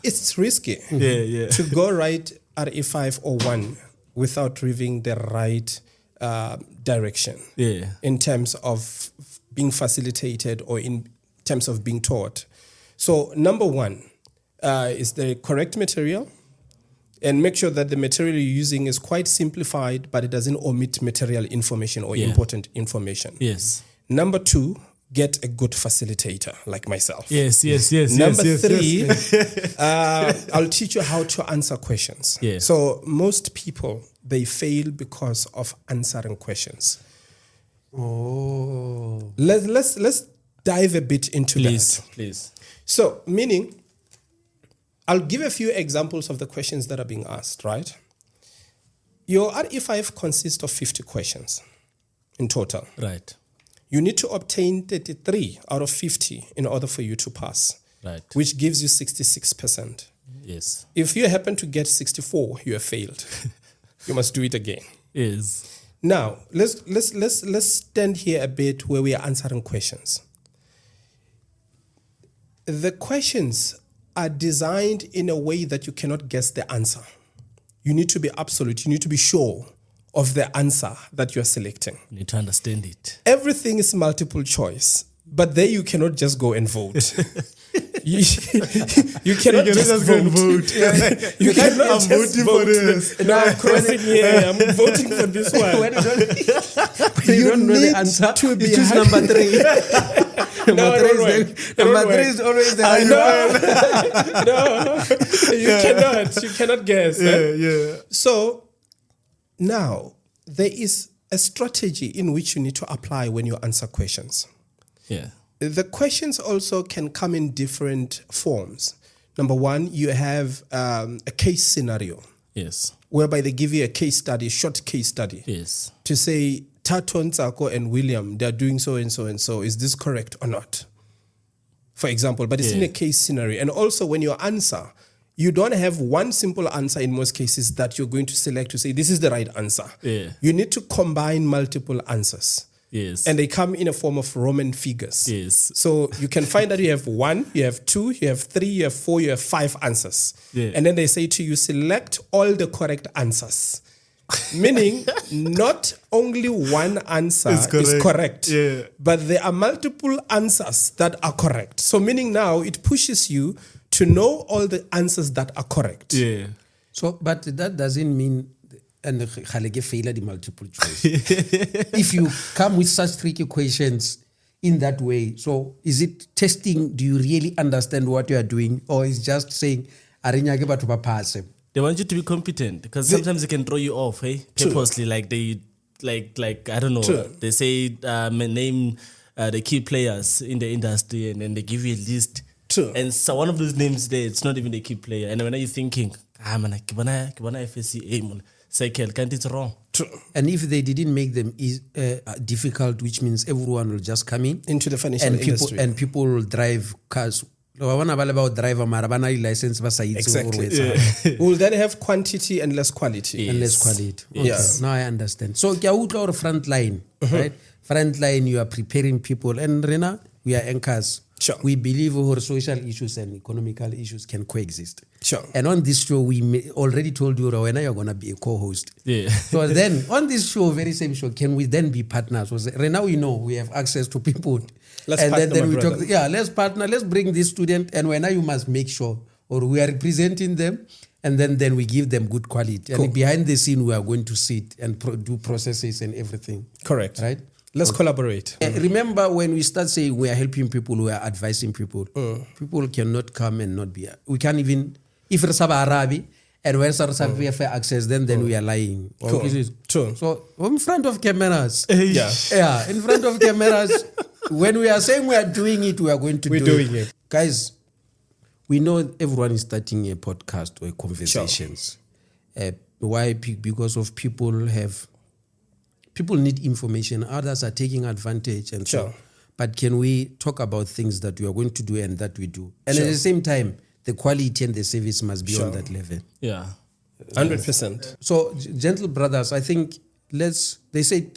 it's risky to go write RE5 or 1 without reading the right direction in terms of being facilitated or in terms of being taught. So number one is the correct material, and make sure that the material you're using is quite simplified, but it doesn't omit material information or important information. Yes. Number two, get a good facilitator like myself. Yes. Number three, I'll teach you how to answer questions. Yes. So most people, they fail because of answering questions. Oh. Let's dive a bit into that. Please. So, meaning, I'll give a few examples of the questions that are being asked, right? Your RE5 consists of 50 questions in total. Right. You need to obtain 33 out of 50 in order for you to pass, Right. which gives you 66%. Yes. If you happen to get 64, you have failed. You must do it again. Yes. Now, let's stand here a bit where we are answering questions. The questions are designed in a way that you cannot guess the answer. You need to be absolute. You need to be sure of the answer that you are selecting. You need to understand it. Everything is multiple choice, but there you cannot just go and vote. you cannot just go and vote. vote. You cannot I'm just voting vote. for this. No, I'm crossing here. I'm voting for this one. When you don't know the need answer, to be you choose happy. number 3. Number three is always the I high know. No, you cannot guess. Yeah. So now there is a strategy in which you need to apply when you answer questions. Yeah. The questions also can come in different forms. Number one, you have a case scenario Yes. whereby they give you a case study, short case study, Yes. to say Ntsako and William, they're doing so and so and so. Is this correct or not? For example, but it's in a case scenario. And also when you answer, you don't have one simple answer in most cases that you're going to select to say, this is the right answer. Yeah. You need to combine multiple answers. Yes. And they come in a form of Roman figures. Yes. So you can find that you have 1, you have 2, you have 3, you have 4, you have 5 answers. Yeah. And then they say to you, select all the correct answers. Meaning, not only one answer is correct, Yeah. but there are multiple answers that are correct. So meaning now it pushes you to know all the answers that are correct. Yeah. So, but that doesn't mean and failure the multiple choice. If you come with such tricky questions in that way, so is it testing? Do you really understand what you are doing, or is just saying They want you to be competent because sometimes they can throw you off, hey? Purposely, like they, like I don't know. True. They say name the key players in the industry, and then they give you a list. True. And so one of those names there, it's not even a key player. And when are you thinking, man, kibana FSC, man, cycle, can't it's wrong. And if they didn't make them difficult, which means everyone will just come in into the financial and industry. People will drive cars. License exactly. We'll then have quantity and less quality. Yes. And less quality. Okay. Yes. Now I understand. So our front line, right? Front line, you are preparing people. And Rena, we are anchors. Sure. We believe our social issues and economical issues can coexist. Sure. And on this show, we already told you, Rowena, you're going to be a co-host. Yeah. So then, on this show, very same show, can we then be partners? Right now, we know we have access to people. Let's partner, we talk. Yeah, let's partner. Let's bring this student, and when you must make sure, or we are representing them, and then we give them good quality. Cool. And behind the scene, we are going to sit and do processes and everything. Correct. Right. Let's collaborate. Remember, when we start saying we are helping people, we are advising people. People cannot come and not be. We can't even, if it's Arabi, and when we have access, then we are lying. Cool. True. So, in front of cameras. Yeah, in front of cameras, when we are saying we are doing it, we are going to do it. We're doing it. Guys, we know everyone is starting a podcast or conversations. Sure. Why? Because of people need information. Others are taking advantage and sure. so. But can we talk about things that we are going to do and that we do? And sure. at the same time, the quality and the service must be on that level. Yeah. 100%. So, gentle brothers, I think they say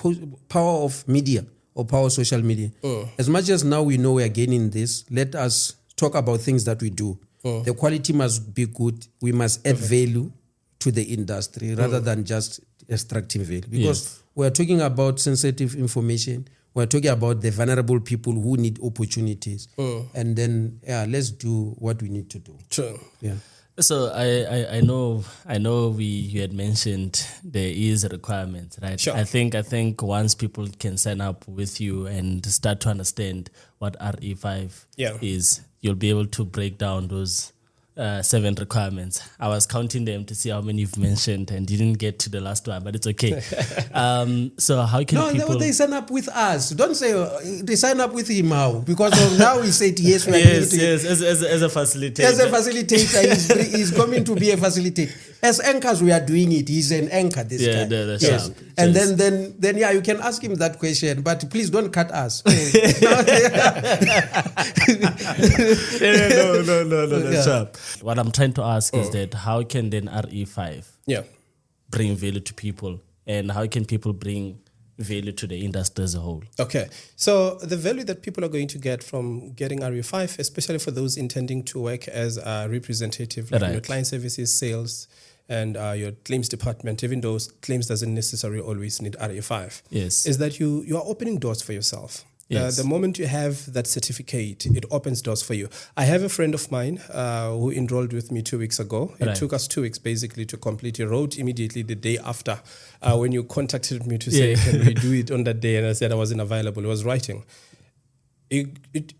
power of media or power of social media. As much as now we know we are gaining this, let us talk about things that we do. The quality must be good. We must add value to the industry rather than just extracting value. Because we're talking about sensitive information. We're talking about the vulnerable people who need opportunities. And then, let's do what we need to do. True. Yeah. So I know you had mentioned there is a requirement, right? Sure. I think once people can sign up with you and start to understand what RE5 is, you'll be able to break down those 7 requirements. I was counting them to see how many you've mentioned and didn't get to the last one, but it's okay. So how can people... No, they sign up with us. Don't say they sign up with him how. Because of now we said yes. We yes, as a facilitator. As a facilitator, he's coming to be a facilitator. As anchors, we are doing it. He's an anchor, this guy. That's yes. sharp. And then you can ask him that question, but please don't cut us. No, that's sharp. What I'm trying to ask is that how can then RE5 bring value to people, and how can people bring value to the industry as a whole? Okay, so the value that people are going to get from getting RE5, especially for those intending to work as a representative, like your client services, sales, and your claims department, even though claims doesn't necessarily always need RE5, is that you are opening doors for yourself. Yes. The moment you have that certificate, it opens doors for you. I have a friend of mine who enrolled with me 2 weeks ago. It took us 2 weeks basically to complete. He wrote immediately the day after when you contacted me to say, can we do it on that day? And I said I wasn't available. He was writing.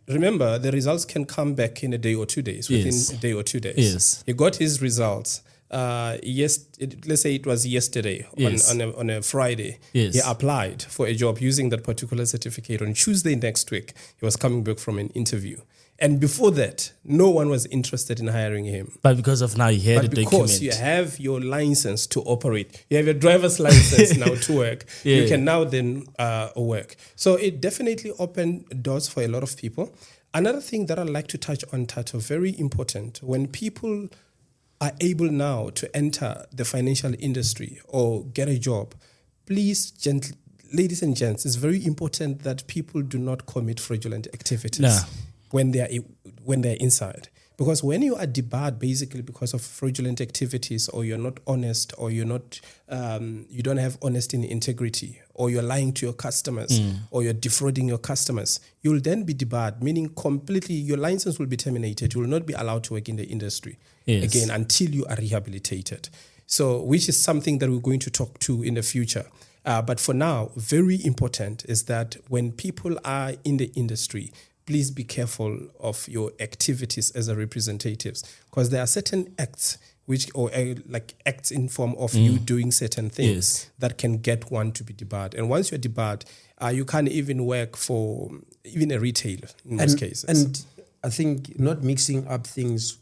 Remember, the results can come back in a day or 2 days, within a day or 2 days. Yes. He got his results. Let's say it was yesterday on a Friday. Yes. He applied for a job using that particular certificate. On Tuesday next week, he was coming back from an interview. And before that, no one was interested in hiring him. But because of now, you had a document. Because you have your license to operate, you have your driver's license now to work, you can now then work. So it definitely opened doors for a lot of people. Another thing that I'd like to touch on, Tato, very important, when people are able now to enter the financial industry or get a job, please, ladies and gents, it's very important that people do not commit fraudulent activities when they are inside. Because when you are debarred basically because of fraudulent activities, or you're not honest, or you're not, you don't have honesty and integrity, or you're lying to your customers, or you're defrauding your customers, you'll then be debarred, meaning completely your license will be terminated. You will not be allowed to work in the industry again until you are rehabilitated. So, which is something that we're going to talk to in the future. But for now, very important is that when people are in the industry, please be careful of your activities as a representatives, because there are certain acts like acts in form of you doing certain things that can get one to be debarred. And once you're debarred, you can't even work for even a retailer in most cases. And I think not mixing up things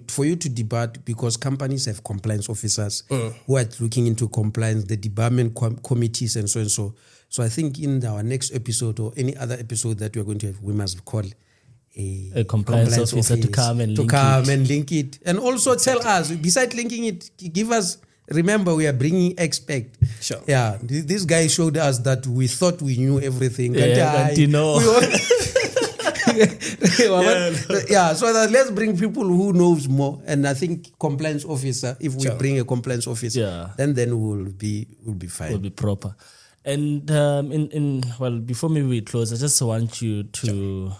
for you to debate, because companies have compliance officers who are looking into compliance, the debarment committees and so and so. So I think in our next episode or any other episode that we're going to have, we must call a compliance officer to come and link it. And also tell us, besides linking it, give us, remember we are bringing expect. Sure. Yeah, this guy showed us that we thought we knew everything. So that let's bring people who knows more. And I think compliance officer, if we bring a compliance officer, then we'll be fine. We'll be proper. And before maybe we close, I just want you to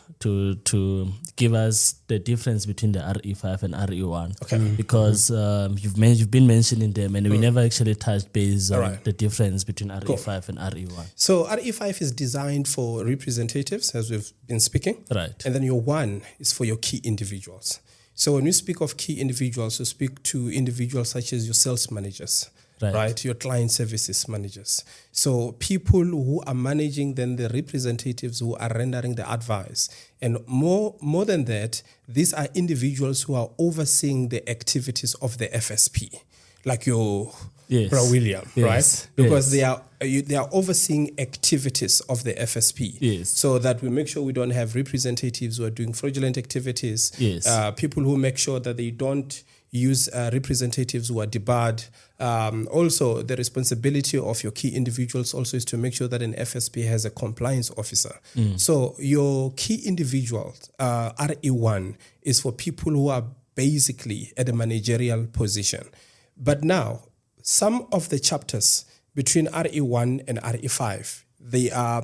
give us the difference between the RE5 and RE1. Okay. Because you've been mentioning them, and we never actually touched base on the difference between RE5 and RE1. So RE5 is designed for representatives, as we've been speaking. Right. And then your 1 is for your key individuals. So when we speak of key individuals, we speak to individuals such as your sales managers. Right, your client services managers. So people who are managing then the representatives who are rendering the advice. And more than that, these are individuals who are overseeing the activities of the FSP, like your Bro William, right? Because they are overseeing activities of the FSP, so that we make sure we don't have representatives who are doing fraudulent activities. People who make sure that they don't use representatives who are debarred. Also, the responsibility of your key individuals also is to make sure that an FSP has a compliance officer. So your key individuals, RE1, is for people who are basically at a managerial position. But now, some of the chapters between RE1 and RE5, they are,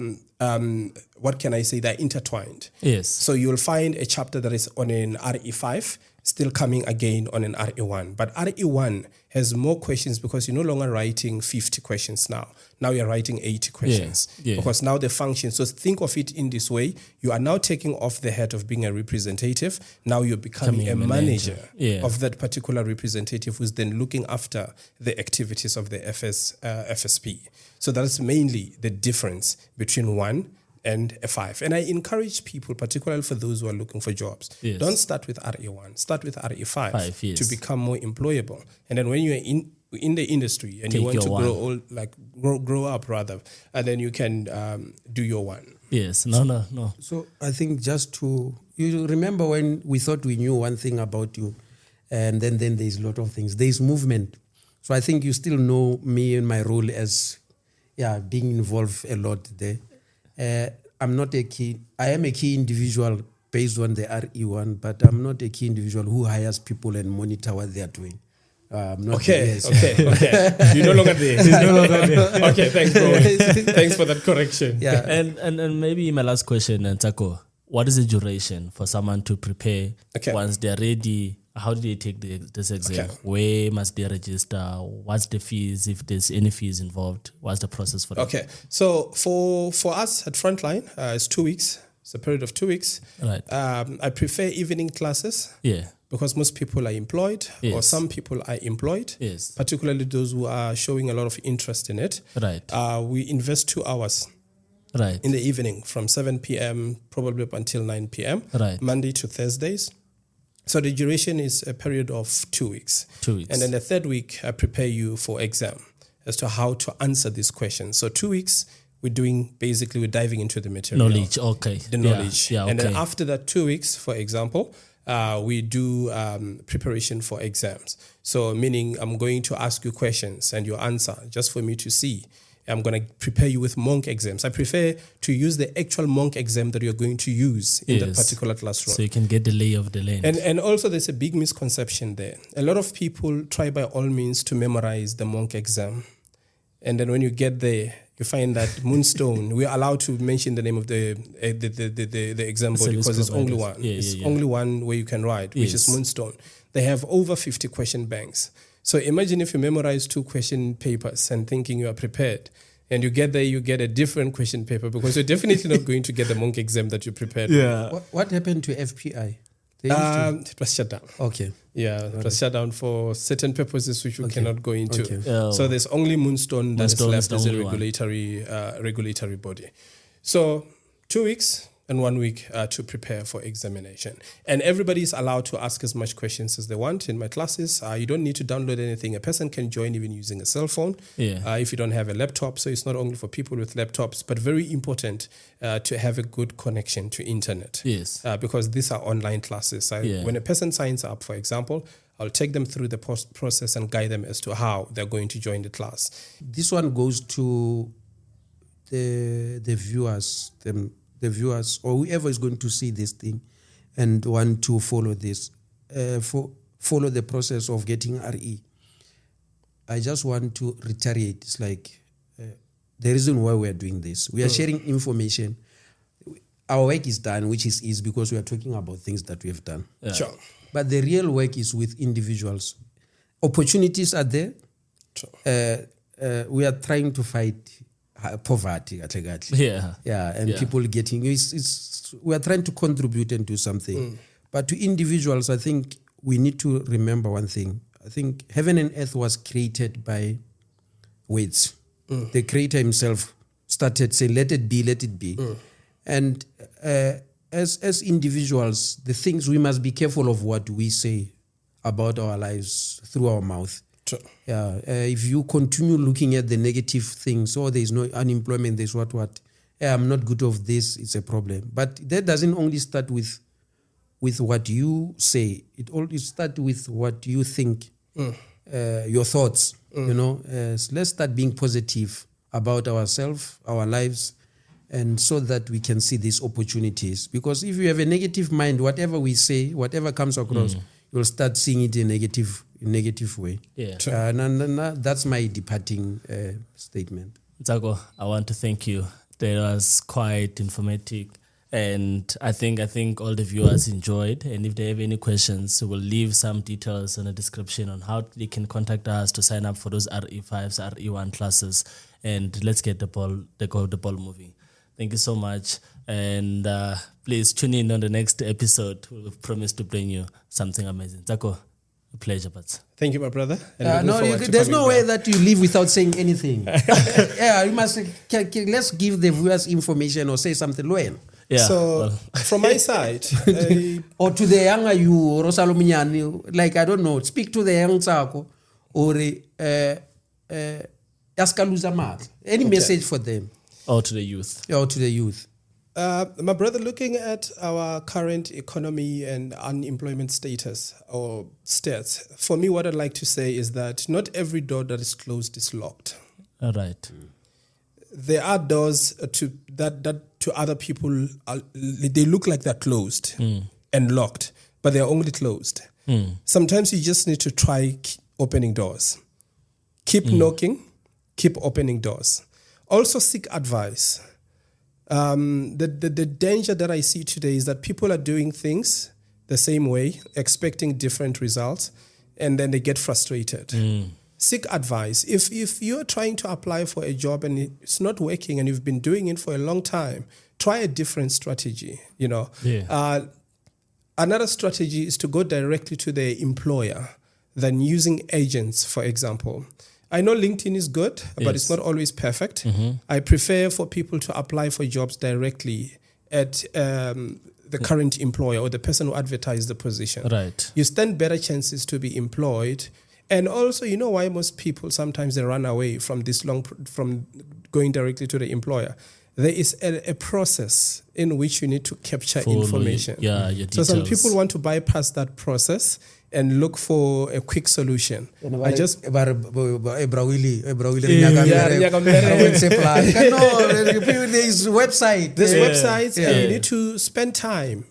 what can I say, they're intertwined. So you'll find a chapter that is on an RE5, still coming again on an RE1. But RE1 has more questions because you're no longer writing 50 questions now. Now you're writing 80 questions because now the function. So think of it in this way. You are now taking off the hat of being a representative. Now you're becoming a manager of that particular representative who's then looking after the activities of the FSP. So that's mainly the difference between 1 and a 5. And I encourage people, particularly for those who are looking for jobs, don't start with RE1, start with RE5 to become more employable. And then when you're in the industry and you want to grow up rather, and then you can do your 1. No. So I think you remember when we thought we knew one thing about you, and then there's a lot of things. There's movement. So I think you still know me and my role as being involved a lot there. I'm not a key. I am a key individual based on the RE1, but I'm not a key individual who hires people and monitor what they are doing. Okay. You're no longer there. Okay, thanks, bro. Thanks for that correction. Yeah. And maybe my last question, Ntsako, what is the duration for someone to prepare once they're ready? How do they take this exam? Where must they register? What's the fees? If there's any fees involved, what's the process for that? Okay, so for us at Frontline, it's 2 weeks. It's a period of 2 weeks. Right. I prefer evening classes. Because most people are employed, or some people are employed. Particularly those who are showing a lot of interest in it. Right. We invest 2 hours. Right. In the evening, from 7 p.m. probably up until 9 p.m. Right. Monday to Thursdays. So the duration is a period of 2 weeks. 2 weeks. And then the third week, I prepare you for exam as to how to answer these questions. So 2 weeks, we're diving into the material. Knowledge, The knowledge. And then after that 2 weeks, for example, we do preparation for exams. So meaning I'm going to ask you questions and you answer just for me to see. I'm going to prepare you with mock exams. I prefer to use the actual mock exam that you're going to use in that particular classroom. So you can get the lay of the land. And also there's a big misconception there. A lot of people try by all means to memorize the mock exam. And then when you get there, you find that Moonstone, we're allowed to mention the name of the exam body because it's only one. It's only one where you can write, which is Moonstone. They have over 50 question banks. So imagine if you memorize 2 question papers and thinking you are prepared, and you get there, you get a different question paper because you're definitely not going to get the mock exam that you prepared. What happened to FPI? It was shut down. Okay. It was shut down for certain purposes which we cannot go into. So there's only Moonstone that is left as a regulatory body. So 2 weeks, and 1 week to prepare for examination. And everybody is allowed to ask as much questions as they want in my classes. You don't need to download anything. A person can join even using a cell phone if you don't have a laptop. So it's not only for people with laptops, but very important to have a good connection to internet. Yes. Because these are online classes. When a person signs up, for example, I'll take them through the process and guide them as to how they're going to join the class. This one goes to the viewers, the viewers or whoever is going to see this thing and want to follow this, follow the process of getting RE. I just want to reiterate, it's like the reason why we are doing this. We are sharing information. Our work is done, which is easy because we are talking about things that we have done. Yeah. Sure. But the real work is with individuals. Opportunities are there. Sure. We are trying to fight poverty. And people getting we are trying to contribute and do something. But to individuals, I think we need to remember one thing. I think heaven and earth was created by words. The creator himself started saying, let it be, let it be. And as individuals, the things we must be careful of what we say about our lives through our mouth. Sure. If you continue looking at the negative things, there's no unemployment, there's what. I'm not good of this, it's a problem. But that doesn't only start with what you say. It always starts with what you think, your thoughts. So let's start being positive about ourselves, our lives, and so that we can see these opportunities. Because if you have a negative mind, whatever we say, whatever comes across, you'll start seeing it in a negative way. Yeah. That's my departing statement. Ntsako, I want to thank you. That was quite informative. And I think all the viewers enjoyed. And if they have any questions, we'll leave some details in the description on how they can contact us to sign up for those RE5s, RE1 classes. And let's get the ball moving. Thank you so much. And please tune in on the next episode. We've promised to bring you something amazing. Ntsako, a pleasure, but Thank you, my brother. There's no way that you leave without saying anything. You must. Let's give the viewers information or say something, Loen. yeah. So, from my side, or to the younger you, Rosalo Minyani, like I don't know, speak to the young Ntsako or Yaskaluza Mat. Any message for them? Or to the youth. Or to the youth. My brother, looking at our current economy and unemployment status or stats, for me, what I'd like to say is that not every door that is closed is locked. All right. There are doors that to other people, they look like they're closed and locked, but they're only closed. Sometimes you just need to try opening doors. Keep knocking, keep opening doors. Also seek advice. The danger that I see today is that people are doing things the same way, expecting different results, and then they get frustrated. Seek advice. If you're trying to apply for a job and it's not working and you've been doing it for a long time, try a different strategy. Another strategy is to go directly to the employer than using agents, for example. I know LinkedIn is good, but it's not always perfect. I prefer for people to apply for jobs directly at the current employer or the person who advertised the position. Right. You stand better chances to be employed. And also, you know why most people sometimes they run away from from going directly to the employer? There is a process in which you need to capture information. Your details. So some people want to bypass that process and look for a quick solution. I just there's website. There's websites, and you need to spend time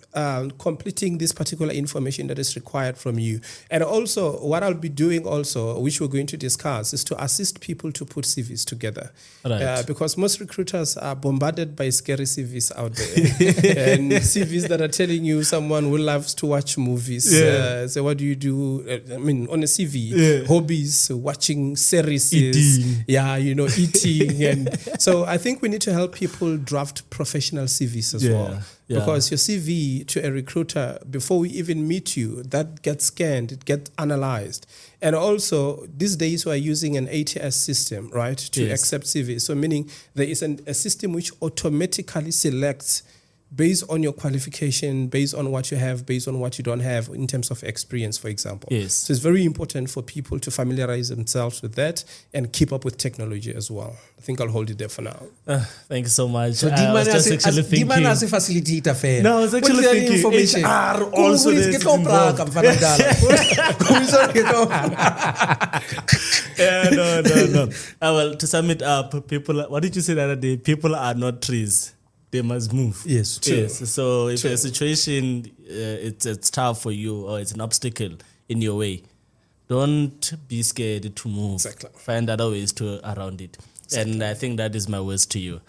completing this particular information that is required from you. And also, what I'll be doing also, which we're going to discuss, is to assist people to put CVs together. Right. Because most recruiters are bombarded by scary CVs out there. And CVs that are telling you someone who loves to watch movies. So what do you do? On a CV, hobbies, watching series. Eating. Eating. And so I think we need to help people draft professional CVs as well. Yeah. Because your CV to a recruiter, before we even meet you, that gets scanned, it gets analyzed. And also, these days we are using an ATS system, right, to accept CVs. So meaning there is a system which automatically selects based on your qualification, based on what you have, based on what you don't have in terms of experience, for example. Yes. So it's very important for people to familiarize themselves with that and keep up with technology as well. I think I'll hold it there for now. Thank you so much. So I was just actually thinking. as a facilitator fair. No, I was actually thinking information. HR also is involved. Yeah, no. Well, to sum it up, people. What did you say the other day? People are not trees; they must move. Yes, true. Yes. So if a situation it's tough for you or it's an obstacle in your way, don't be scared to move. Exactly. Find other ways to around it. Exactly. And I think that is my words to you.